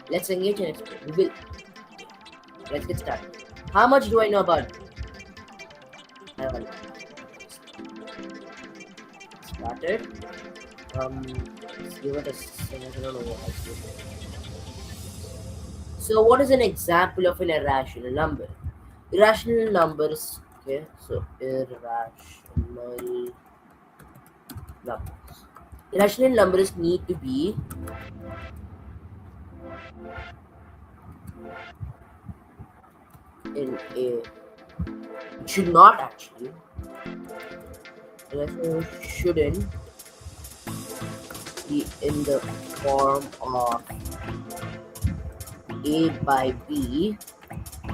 Let's engage and explore. We will. Let's get started. How much do I know about it? Started. Let's give it a second. I don't know what I should do. So, what is an example of an irrational number? Irrational numbers. Okay, so irrational numbers. Irrational numbers need to be in a. It should not actually. Irrational shouldn't be in the form of A by B,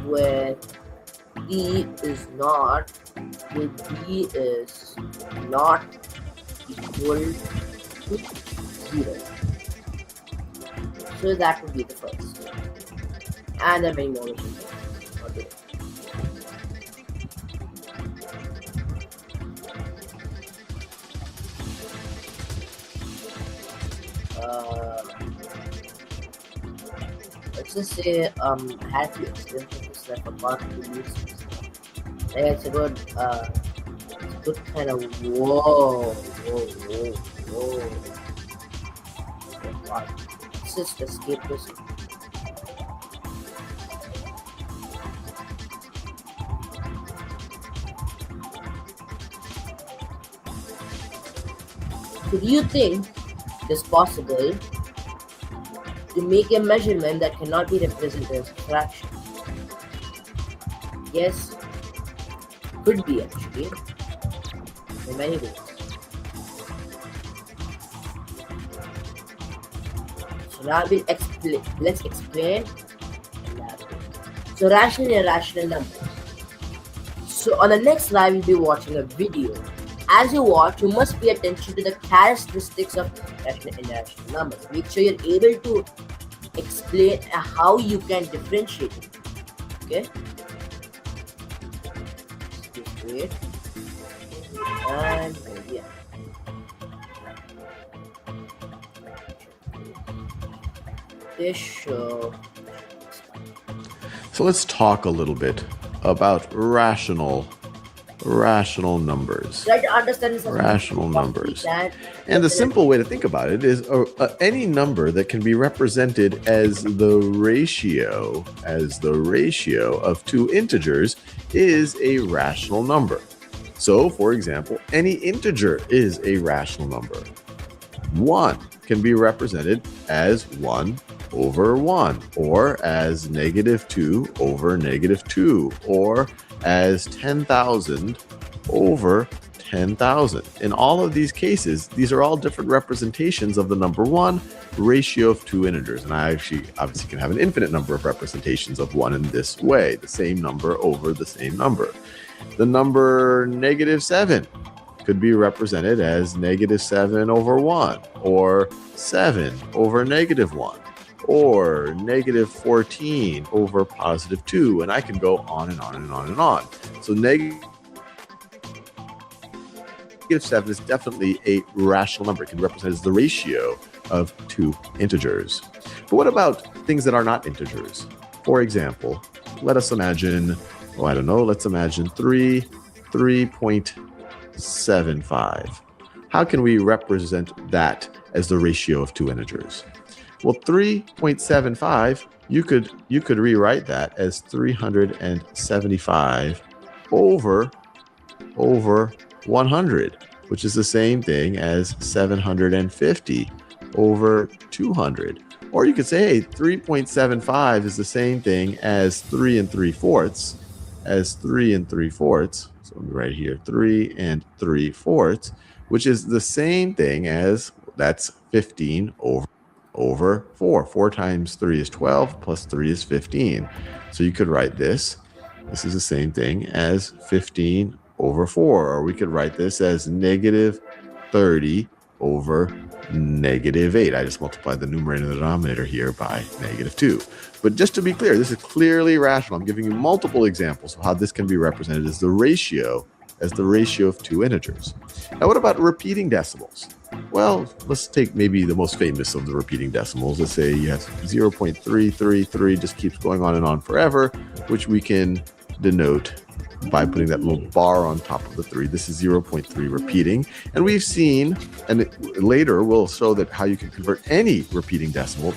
where B is not equal to 0. So that would be the first. And there are many more which is okay. Let's just say I had to explain this like a part to use. Yeah, it's a good kind of whoa. God. Let's just escape this. So do you think it is possible to make a measurement that cannot be represented as a fraction? Yes, could be actually, in many ways. So now let's explain. So rational and irrational numbers. So on the next slide, we'll be watching a video As you watch, you must pay attention to the characteristics of rational and irrational numbers. Make sure you're able to explain how you can differentiate it. Okay? Just wait. And yeah. This show. So let's talk a little bit about rational numbers. Try to understand this. Rational numbers. And the simple way to think about it is any number that can be represented as the ratio of two integers is a rational number. So, for example, any integer is a rational number. 1 can be represented as 1 over 1, or as -2 over -2, or as 10,000 over 10,000. In all of these cases, these are all different representations of the number 1, ratio of two integers. And I actually obviously can have an infinite number of representations of 1 in this way, the same number over the same number. The number -7 could be represented as -7 over 1, or 7 over -1, or -14 over +2, and I can go on and on and on and on. So -7 is definitely a rational number. It can represent as the ratio of two integers. But what about things that are not integers? For example, let us imagine, let's imagine 3.75. How can we represent that as the ratio of two integers? Well, 3.75, you could rewrite that as 375 over 100, which is the same thing as 750 over 200. Or you could say, hey, 3.75 is the same thing as 3 3/4, So right here, 3 3/4, which is the same thing as, that's 15 over 4. 4 times 3 is 12, plus 3 is 15. So you could write this. This is the same thing as 15 over 4. Or we could write this as -30 over -8. I just multiplied the numerator and the denominator here by -2. But just to be clear, this is clearly rational. I'm giving you multiple examples of how this can be represented as the ratio of two integers. Now, what about repeating decimals? Well, let's take maybe the most famous of the repeating decimals. Let's say you have 0.333, just keeps going on and on forever, which we can denote by putting that little bar on top of the 3. This is 0.3 repeating. And we've seen, and later we'll show that how you can convert any repeating decimal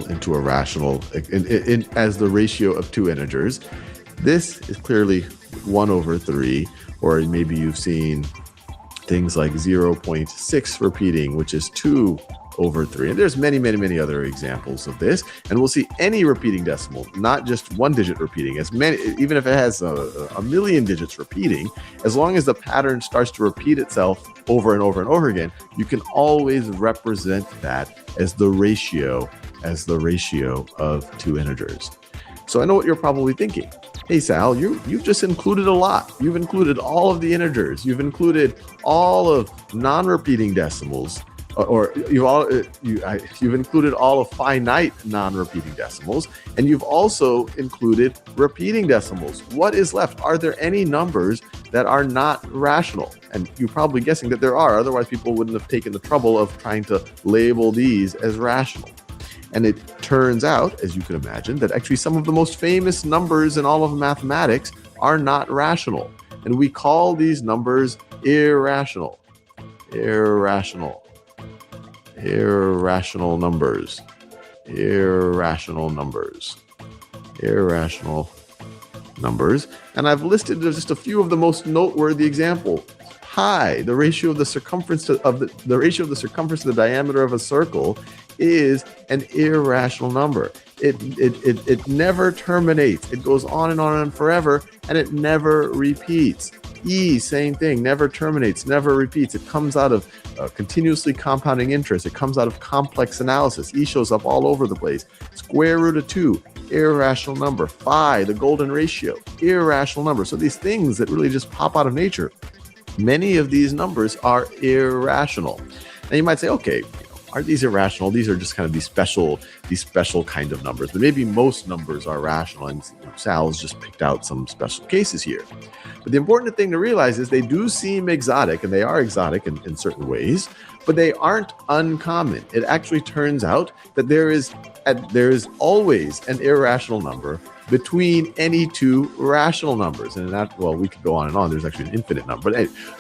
into a rational as the ratio of two integers. This is clearly 1 over 3, or maybe you've seen things like 0.6 repeating, which is 2 over 3. And there's many, many, many other examples of this. And we'll see any repeating decimal, not just one digit repeating, as many, even if it has a million digits repeating, as long as the pattern starts to repeat itself over and over and over again, you can always represent that as the ratio of two integers. So I know what you're probably thinking. Hey, Sal, you've just included a lot. You've included all of the integers. You've included all of non-repeating decimals, or you've included all of finite non-repeating decimals, and you've also included repeating decimals. What is left? Are there any numbers that are not rational? And you're probably guessing that there are. Otherwise, people wouldn't have taken the trouble of trying to label these as rational. And it turns out, as you can imagine, that actually some of the most famous numbers in all of mathematics are not rational. And we call these numbers irrational. Irrational numbers. And I've listed just a few of the most noteworthy examples. Pi, the ratio of the circumference of the diameter of a circle, is an irrational number. It never terminates. It goes on and on and forever, and it never repeats. E, same thing, never terminates, never repeats. It comes out of continuously compounding interest. It comes out of complex analysis. E shows up all over the place. Square root of 2, irrational number. Phi, the golden ratio, irrational number. So these things that really just pop out of nature, many of these numbers are irrational. Now you might say, okay, are these irrational? These are just kind of these special kind of numbers, but maybe most numbers are rational, and Sal's just picked out some special cases here. But the important thing to realize is they do seem exotic, and they are exotic in certain ways, but they aren't uncommon. It actually turns out that there is always an irrational number between any two rational numbers. And that, well, we could go on and on. There's actually an infinite number,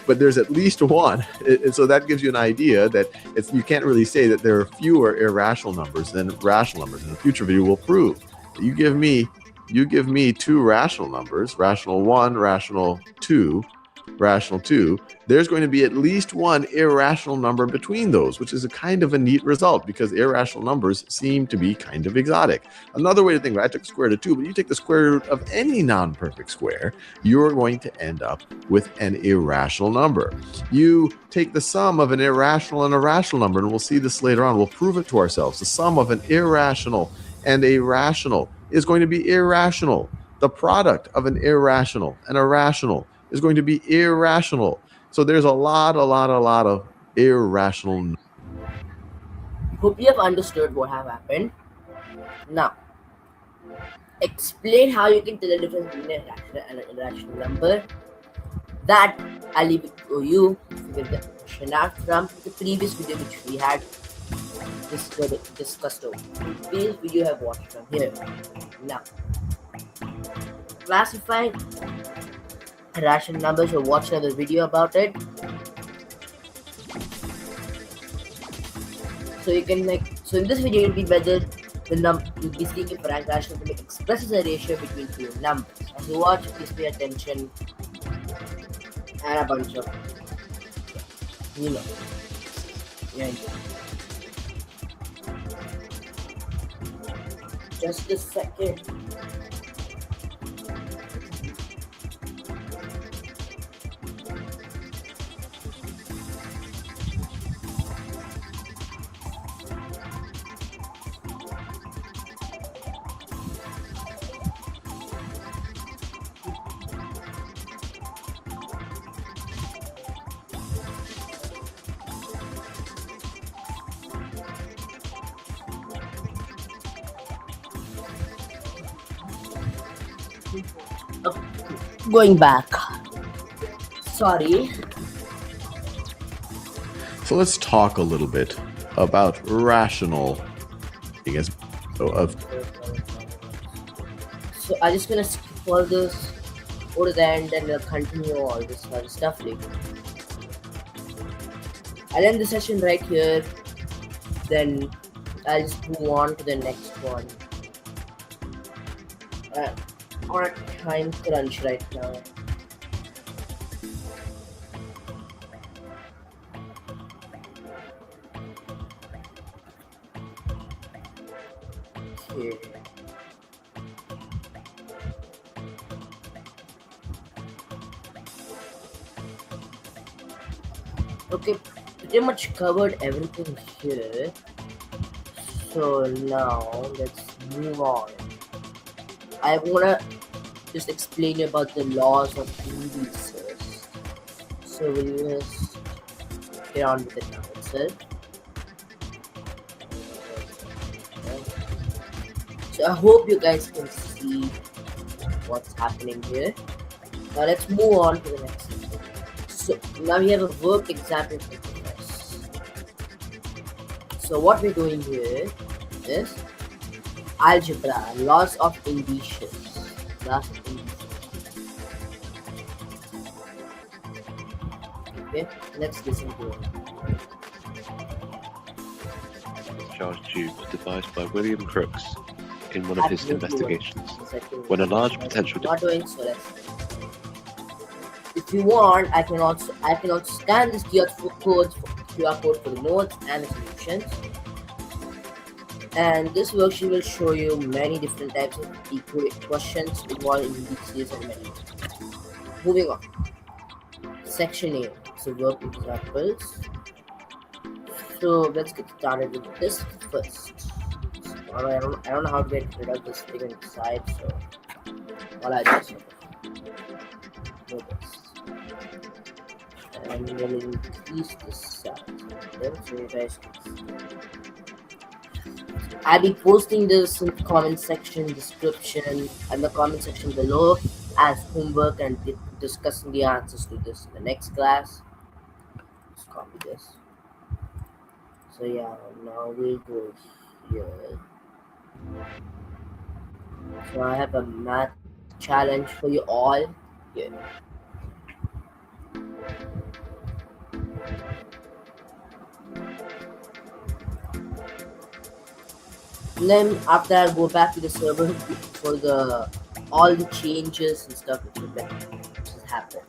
but there's at least one. And so that gives you an idea that you can't really say that there are fewer irrational numbers than rational numbers. In the future video, we'll prove that you give me two rational numbers, rational 1, rational 2, rational 2, there's going to be at least one irrational number between those, which is a kind of a neat result because irrational numbers seem to be kind of exotic. Another way to think about it, I took the square root of 2, but you take the square root of any non-perfect square, you're going to end up with an irrational number. You take the sum of an irrational and a rational number, and we'll see this later on. We'll prove it to ourselves. The sum of an irrational and a rational is going to be irrational. The product of an irrational and a rational is going to be irrational. So there's a lot of irrational. Hope you have understood what have happened. Now, explain how you can tell the difference between a rational and an irrational number. That I'll leave it to you to get the question out from the previous video which we had discussed over. The previous video you have watched from here. Now, classifying rational numbers, or watch another video about it. So you can so in this video you'll be whether you'll be seeing if a rational number expresses a ratio between two numbers. As you watch, please pay attention and a bunch of yeah. Just a second. Going back. Sorry. So let's talk a little bit about rational. So I'm just gonna skip all this, go to the end, and we'll continue all this other stuff later. I'll end the session right here. Then I'll just move on to the next one. On a time crunch right now. Okay. Okay, pretty much covered everything here. So now let's move on. I wanna just explain about the laws of indices. So we'll just get on with it now itself. So I hope you guys can see what's happening here. Now let's move on to the next thing. So now we have a work example for us. So what we're doing here is algebra, laws of indices. Okay, let's listen to it. Charge tube devised by William Crookes in one of his investigations. When a large potential not doing so, if you want, I can also scan this QR code for the notes and the solutions. And this worksheet will show you many different types of questions involving indices and many more. Moving on. section A. So work examples. So let's get started with this first. I don't know how to get rid of this thing inside, so I just do this. And then increase the size. So you guys can see. I'll be posting this in the comment section, description, and the comment section below as homework and discussing the answers to this in the next class. Just copy this. So yeah, now we'll go here. So I have a math challenge for you all here. And then after I go back to the server for the all the changes and stuff which has happened.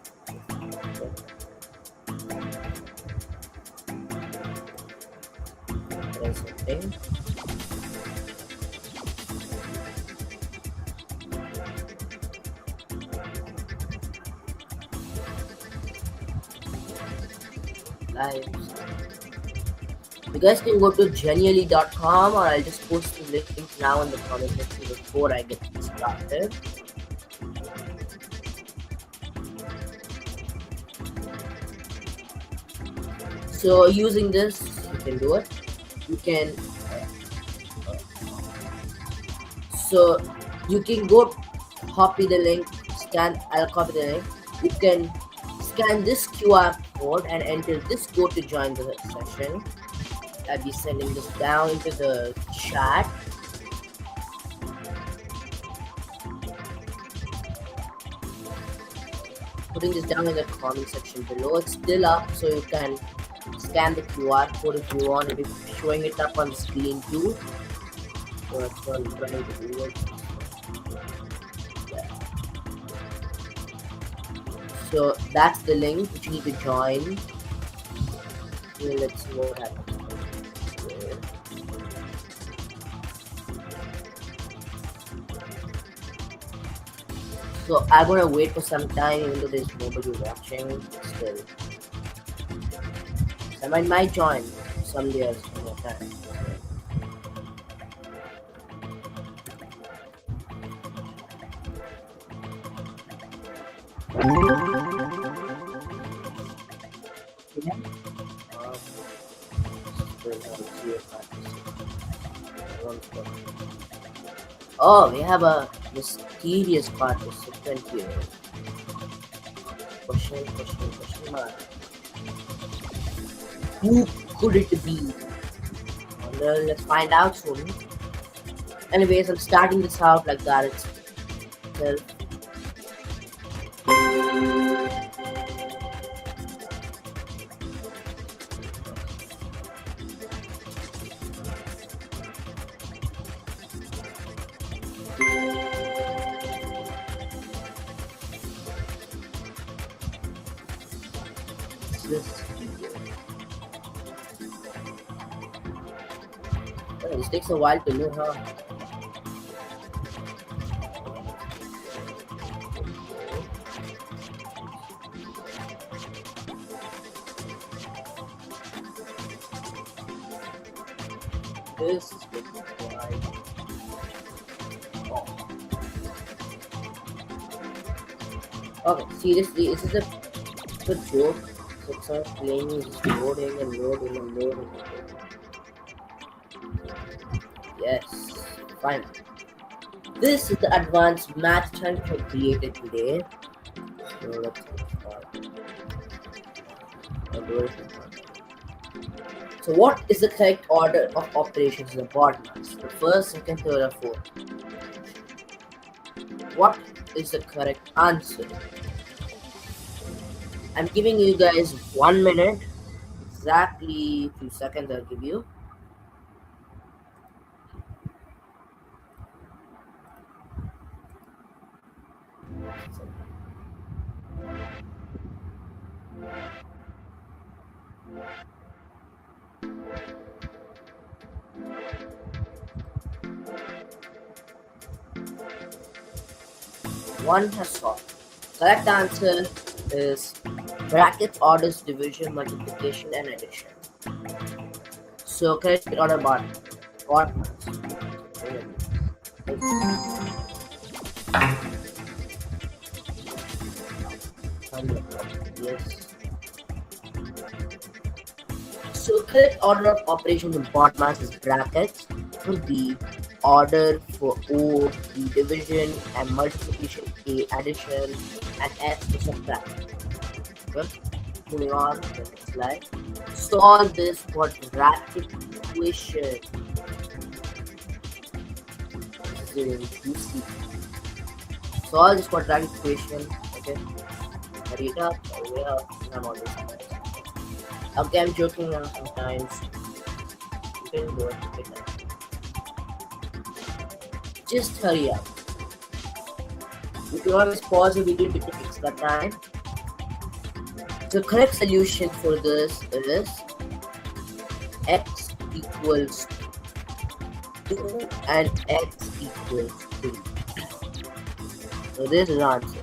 Try something. Lives. You guys can go to genially.com, or I'll just post the link now in the comment section before I get started. So using this, you can do it. You can so you can go copy the link, scan. I'll copy the link. You can scan this QR code and enter this code to join the session. I'll be sending this down into the chat. Putting this down in the comment section below. It's still up, so you can scan the QR code if you want. It'll be showing it up on the screen too. So that's what I'm trying to do. Yeah. So that's the link which you need to join. So let's see what happens. So I'm gonna wait for some time, even though there's nobody watching. Still, someone might join someday else some time. Oh, we have a mysterious participant here. Question mark. Who could it be? Well, let's find out soon. Anyways, I'm starting this out like that itself. This takes a while to know, huh? This is why. Okay, seriously, is this a joke? So it's not playing, it's just loading and loading and loading. Yes, fine. This is the advanced math challenge I created today. So let's get started. So what is the correct order of operations in the board mass? The first, second, third, or fourth? What is the correct answer? I'm giving you guys 1 minute. Exactly 2 seconds I'll give you. One has solved. Correct answer is Brackets orders division, multiplication, and addition. So correct order bot yes. So correct order of operations in bot mass is brackets for B, order for O, the division and multiplication, A addition, and S to subtract. Okay? Moving on to the next slide. Solve this quadratic equation. Solve this quadratic equation. Okay. Hurry it up, hurry up. I'm on this side. Okay, I'm joking now sometimes. You can do it. Just hurry up. You can always pause the video to take extra time. The correct solution for this is x equals 2 and x equals 3. So this is the answer.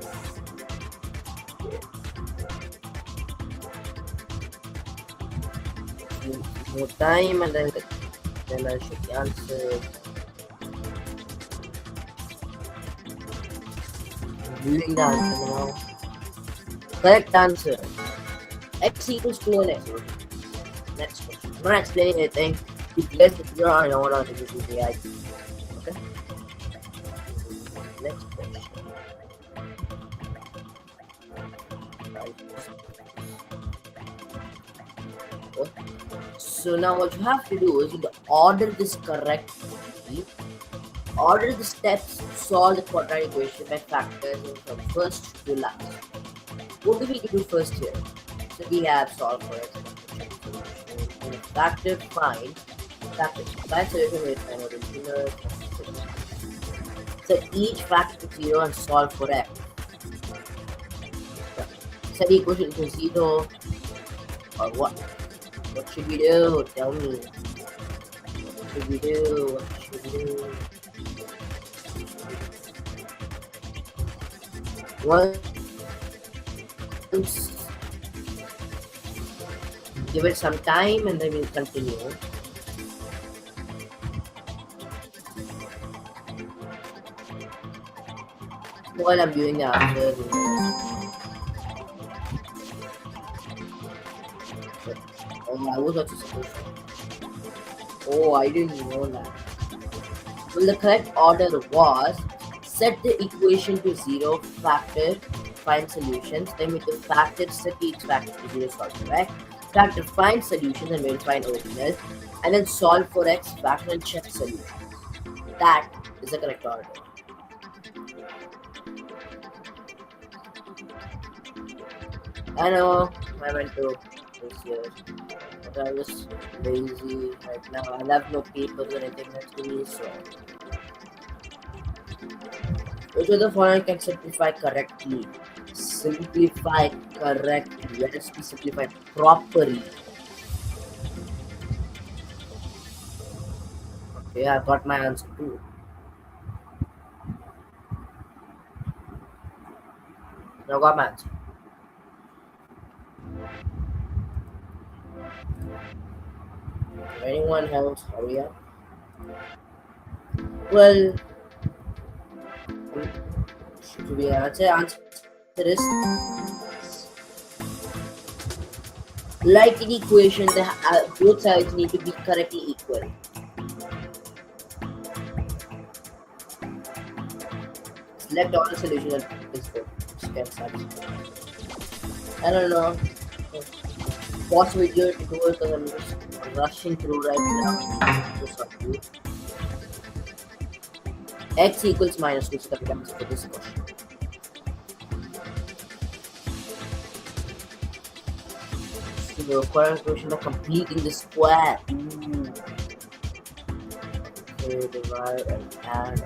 More time and then I'll show the answer. Reading the answer now. Correct answer. X equals 2 and x. Next question. I'm not explaining anything. If you guys figure out, I know what I'm going to do. Okay? Next question. So now what you have to do is you order this correctly. Order the steps to solve the quadratic equation by factoring from first to last. What do we do first here? So we have solve for x. Factor find solution with an original. So each factor to 0 and solve for x. Set the equation to 0 or what? What should we do? Tell me. What should we do? What should we do? Once give it some time and then we'll continue. While I'm doing the answer, oh, I was also supposed to. Oh, I didn't know that. Well, the correct order was set the equation to 0, factor, find solutions, then with the factor, set each factor to 0, solve for x. Factor, find solutions and we'll find originals, and then solve for x, factor and check solutions. That is the correct order. I know I went to this year, but I was lazy right now. I have no papers or anything next to me, so which of the following can simplify correctly? Simplify correctly. Let us be simplified properly. Okay, I got my answer too. Now got my answer. Anyone else? Hurry up. Well, should we answer is like in equation, both sides need to be correctly equal. Select all the solutions and this good. I don't know. Pause video to do it because I'm just rushing through right now. X equals minus 2 is the answer for this question. So the required question of completing the square. Okay, divide and add.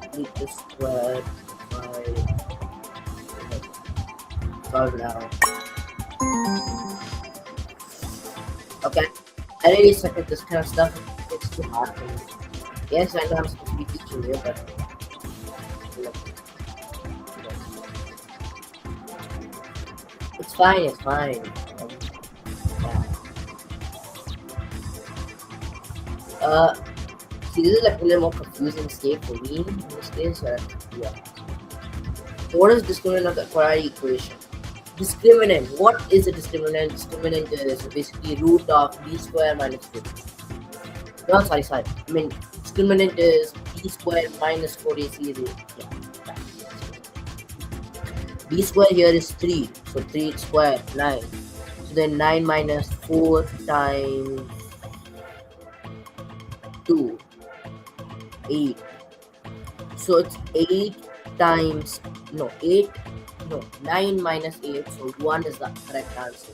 Complete the square by solve now. Okay, I really suck at this kind of stuff. It's too hard for me. Yes, I know I'm supposed to be teaching you, but you know, it's fine. It's fine. Yeah. See, this is like a little more confusing state for me in this case. Yeah. So what is discriminant of the quadratic equation? Discriminant. What is a discriminant? Discriminant is basically root of b square minus 4. No, sorry. I mean, discriminant is b square minus 4ac root. Yeah. B square here is 3. So 3 square, 9. So then 9 minus 4 times 2, 8. So it's 8 times, no, 8, no, 9 minus 8. So 1 is the correct answer.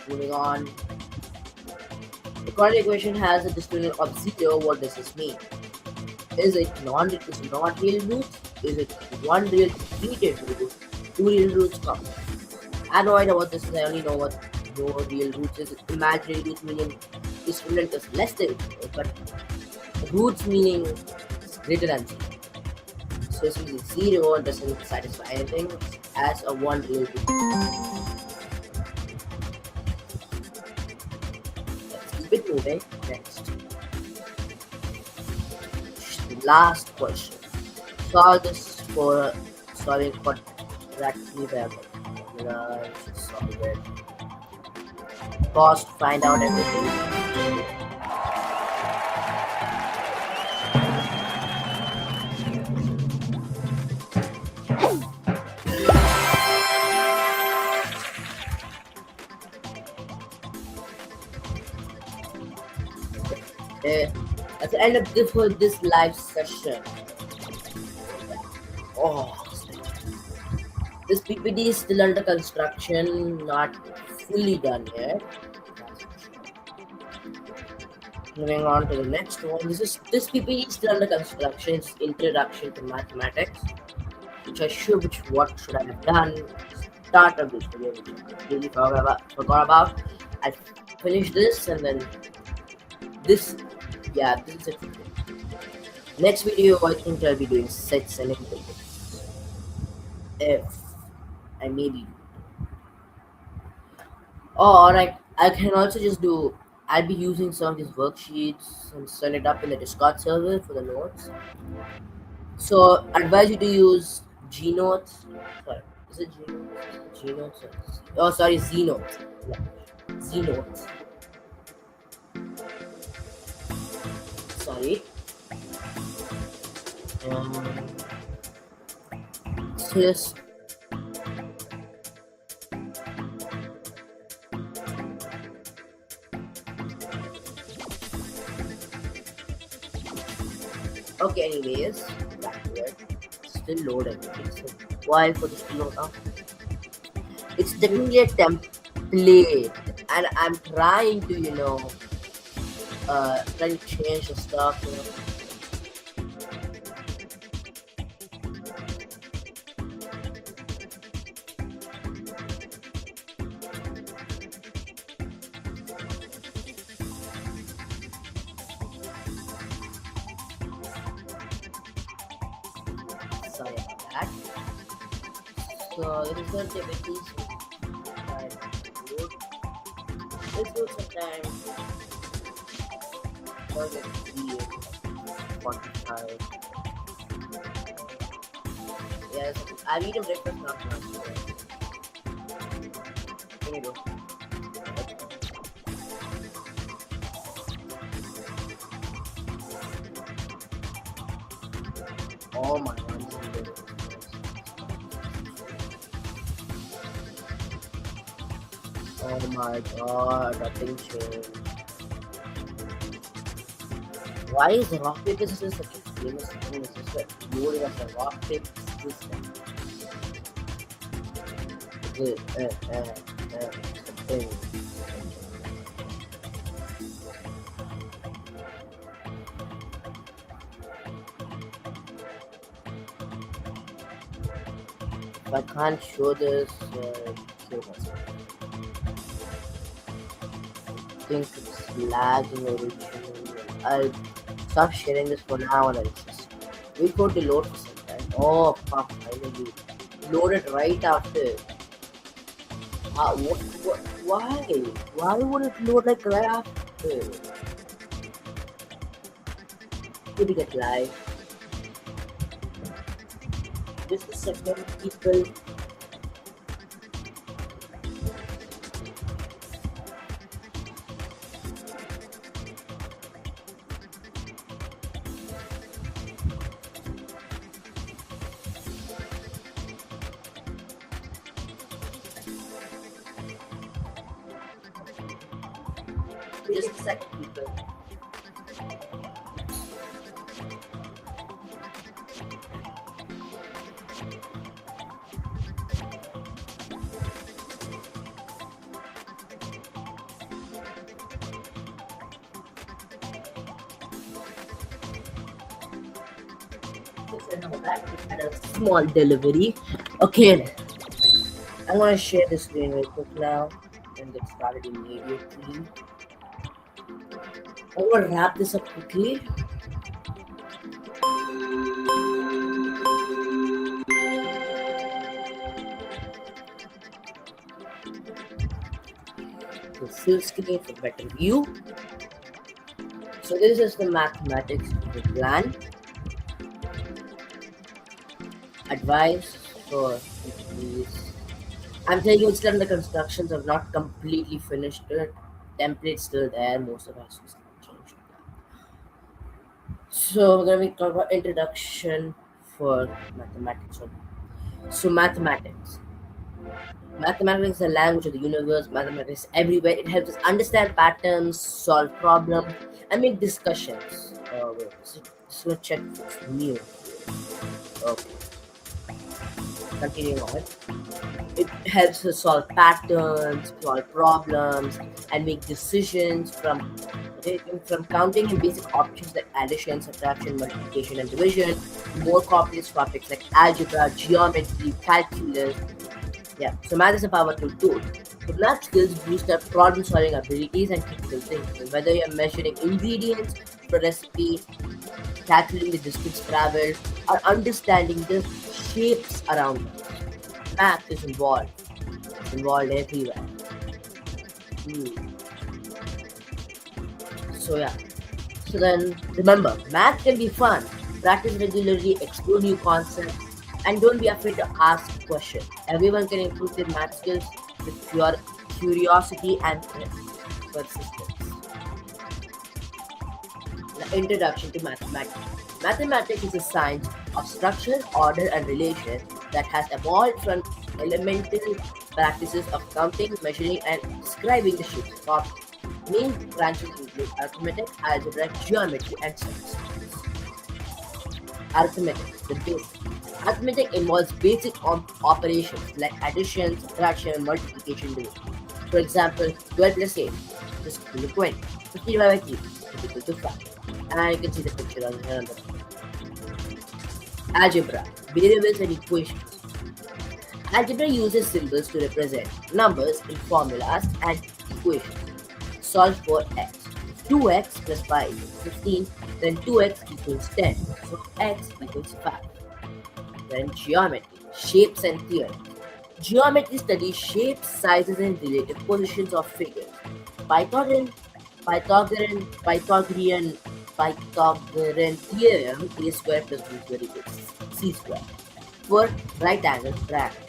Moving on. The quadratic equation has a discriminant of 0. What does this mean? Is it not real roots? Is it one real repeated root? Two real roots come. I have no idea what this is. I only know what no real roots is. Imaginary roots meaning discriminant is less than 0, but roots meaning it's greater than 0. So since 0 doesn't satisfy anything as a one real root. Let's keep it moving. Next. Last question. Solve this for solving quadratically variable. Just solve it. Pause to find out everything. That's the end of this live session. Oh, this PPT is still under construction, not fully done yet. Moving on to the next one. This PPT is still under construction. It's Introduction to Mathematics, which what should I have done? Start of this video, which I really forgot about. I finished this and then this. Yeah, this is it. Next video, I think I'll be doing sets and intervals. If I maybe. Oh, alright. I can also just do. I'll be using some of these worksheets and send it up in the Discord server for the notes. So, I advise you to use G Notes. Sorry, is it G Notes? G Notes? Oh, sorry, Z Notes. Yeah. Z Notes. Sorry. Just okay, anyways, back to it. Still loading. So why for this to load up? It's technically a template, and I'm trying to, trying to change the stuff, Sorry about that. So the result typically is good. Let's do some time. Forget the 45. Yes, I've eaten breakfast not much. Here you go. Oh my god. Oh my god, nothing changed. Why is rock paper scissors such a famous thing? It's just like loading up the rock paper system. Something. If I can't show this, kill myself. think it's lagging originally. I'll stop sharing this for now and I'll just wait for it to load for some time. Oh, fuck, finally. Load it right after. What, why? Why would it load like right after? Could you get live? Just a second, people. Just a second, people. Had a small delivery. Okay, I'm gonna share the screen real quick now and get started immediately. I'm gonna wrap this up quickly. The full screen for better view. So this is the mathematics plan. Advice for these. I'm telling you, it's still in the constructions. I've not completely finished it. Template's still there. Most of us just changed it. So we're gonna be talking about introduction for mathematics. So mathematics. Mathematics is the language of the universe. Mathematics is everywhere. It helps us understand patterns, solve problems, and make discussions. Wait, so check what's new. Okay. Continuing on. It helps us solve patterns, solve problems, and make decisions from counting and basic options like addition, subtraction, multiplication, and division, to more complex topics like algebra, geometry, calculus. Yeah, so math is a powerful tool. So math skills boost our problem-solving abilities and critical thinking. Whether you're measuring ingredients for a recipe, calculating the distance traveled, or understanding the shapes around us, math is involved. It's involved everywhere. So yeah. So then remember, math can be fun. Practice regularly, explore new concepts, and don't be afraid to ask questions. Everyone can improve their math skills with pure curiosity and persistence. The introduction to mathematics. Mathematics is a science of structure, order, and relation that has evolved from elemental practices of counting, measuring, and describing the shapes of objects. Main branches include arithmetic, algebra, geometry, and science. Arithmetic, the basic. Arithmetic involves basic operations like addition, subtraction, multiplication, division. For example, 12 plus 8 is equal to 20. 50 divided by 3 is equal to 5. And you can see the picture on here. Algebra, variables and equations. Algebra uses symbols to represent numbers in formulas and equations. Solve for x. 2x plus 5 equals 15, then 2x equals 10, so x equals 5. Then geometry, shapes and theory. Geometry studies shapes, sizes, and relative positions of figures. Pythagorean theorem: a square plus b square equals c square. For right angle triangle.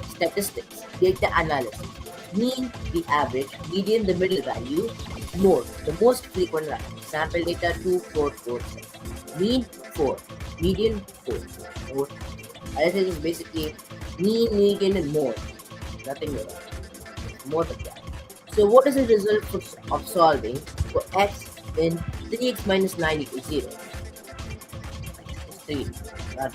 Statistics, data analysis. Mean, the average, median, the middle value, mode, the most frequent value. Sample data 2, 4, 4, 6. Mean 4, median 4. Mode. I think it's basically mean, median, and mode. Nothing more. Mode of that. So what is the result of solving for x in 3x minus 9 equals 0? It's 3. Done.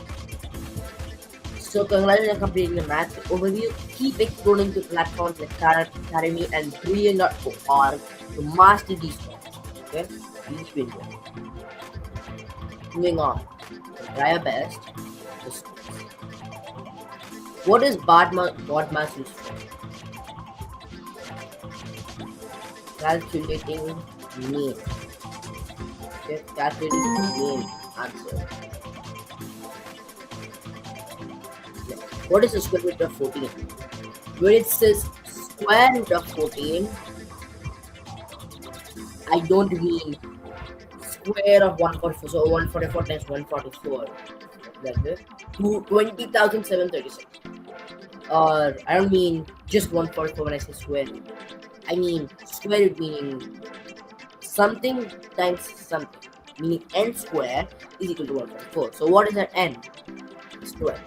So congratulations on completing the math overview. Keep exploring to platforms like Academy and Brilliant.org to master these topics. Okay? Please be enjoyed. Moving on. Try your best. What is BODMAS used for? calculating mean. Okay, calculating mean answer. What is the square root of 14? When it says square root of 14, I don't mean square of 144. So 144 times 144. Like this. 20,736. Or I don't mean just 144 when I say square root. I mean square root meaning something times something. Meaning n square is equal to 144. So what is that n? Square.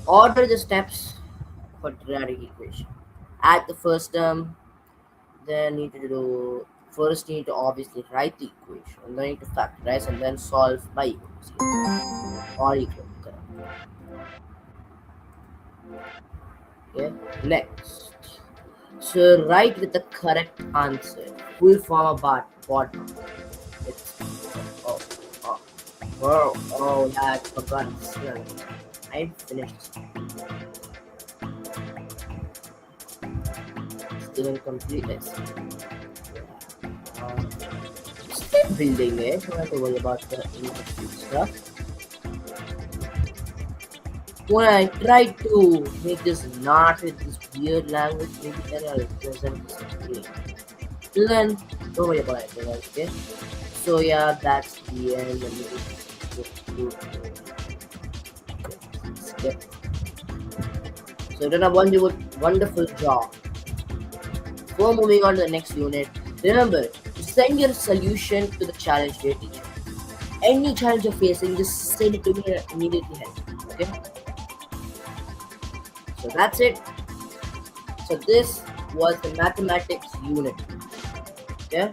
Order the steps for quadratic equation. Add the first term, then you need to do first you need to obviously write the equation, and then you need to factorize and then solve by equals or equal. Okay. Next. So write with the correct answer. Full form of bottom. It's oh yeah, I forgot. I finished. Still incomplete. Still building it. Don't have to worry about the incomplete stuff. When I try to make this not with this weird language, maybe then I'll present this again. Till then, don't worry about it. Okay. So yeah, that's the end. Skip. So you've done a wonderful job. Before moving on to the next unit, remember to send your solution to the challenge to your teacher. Any challenge you're facing, just send it to me and I'll immediately help. Okay? So that's it. So this was the mathematics unit. Okay?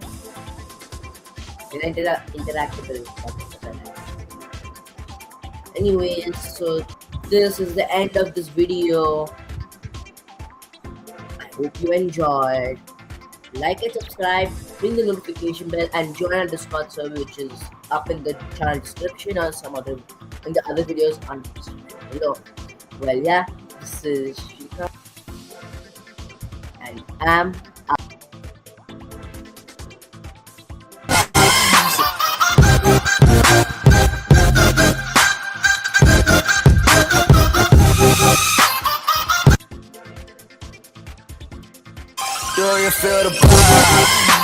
Interactable. Anyways, so this is the end of this video. I hope you enjoyed. Like and subscribe, ring the notification bell, and join our Discord server, which is up in the channel description or some other in the other videos on the description below. Well, yeah, this is Shika, and I'm out. Do you feel the vibe?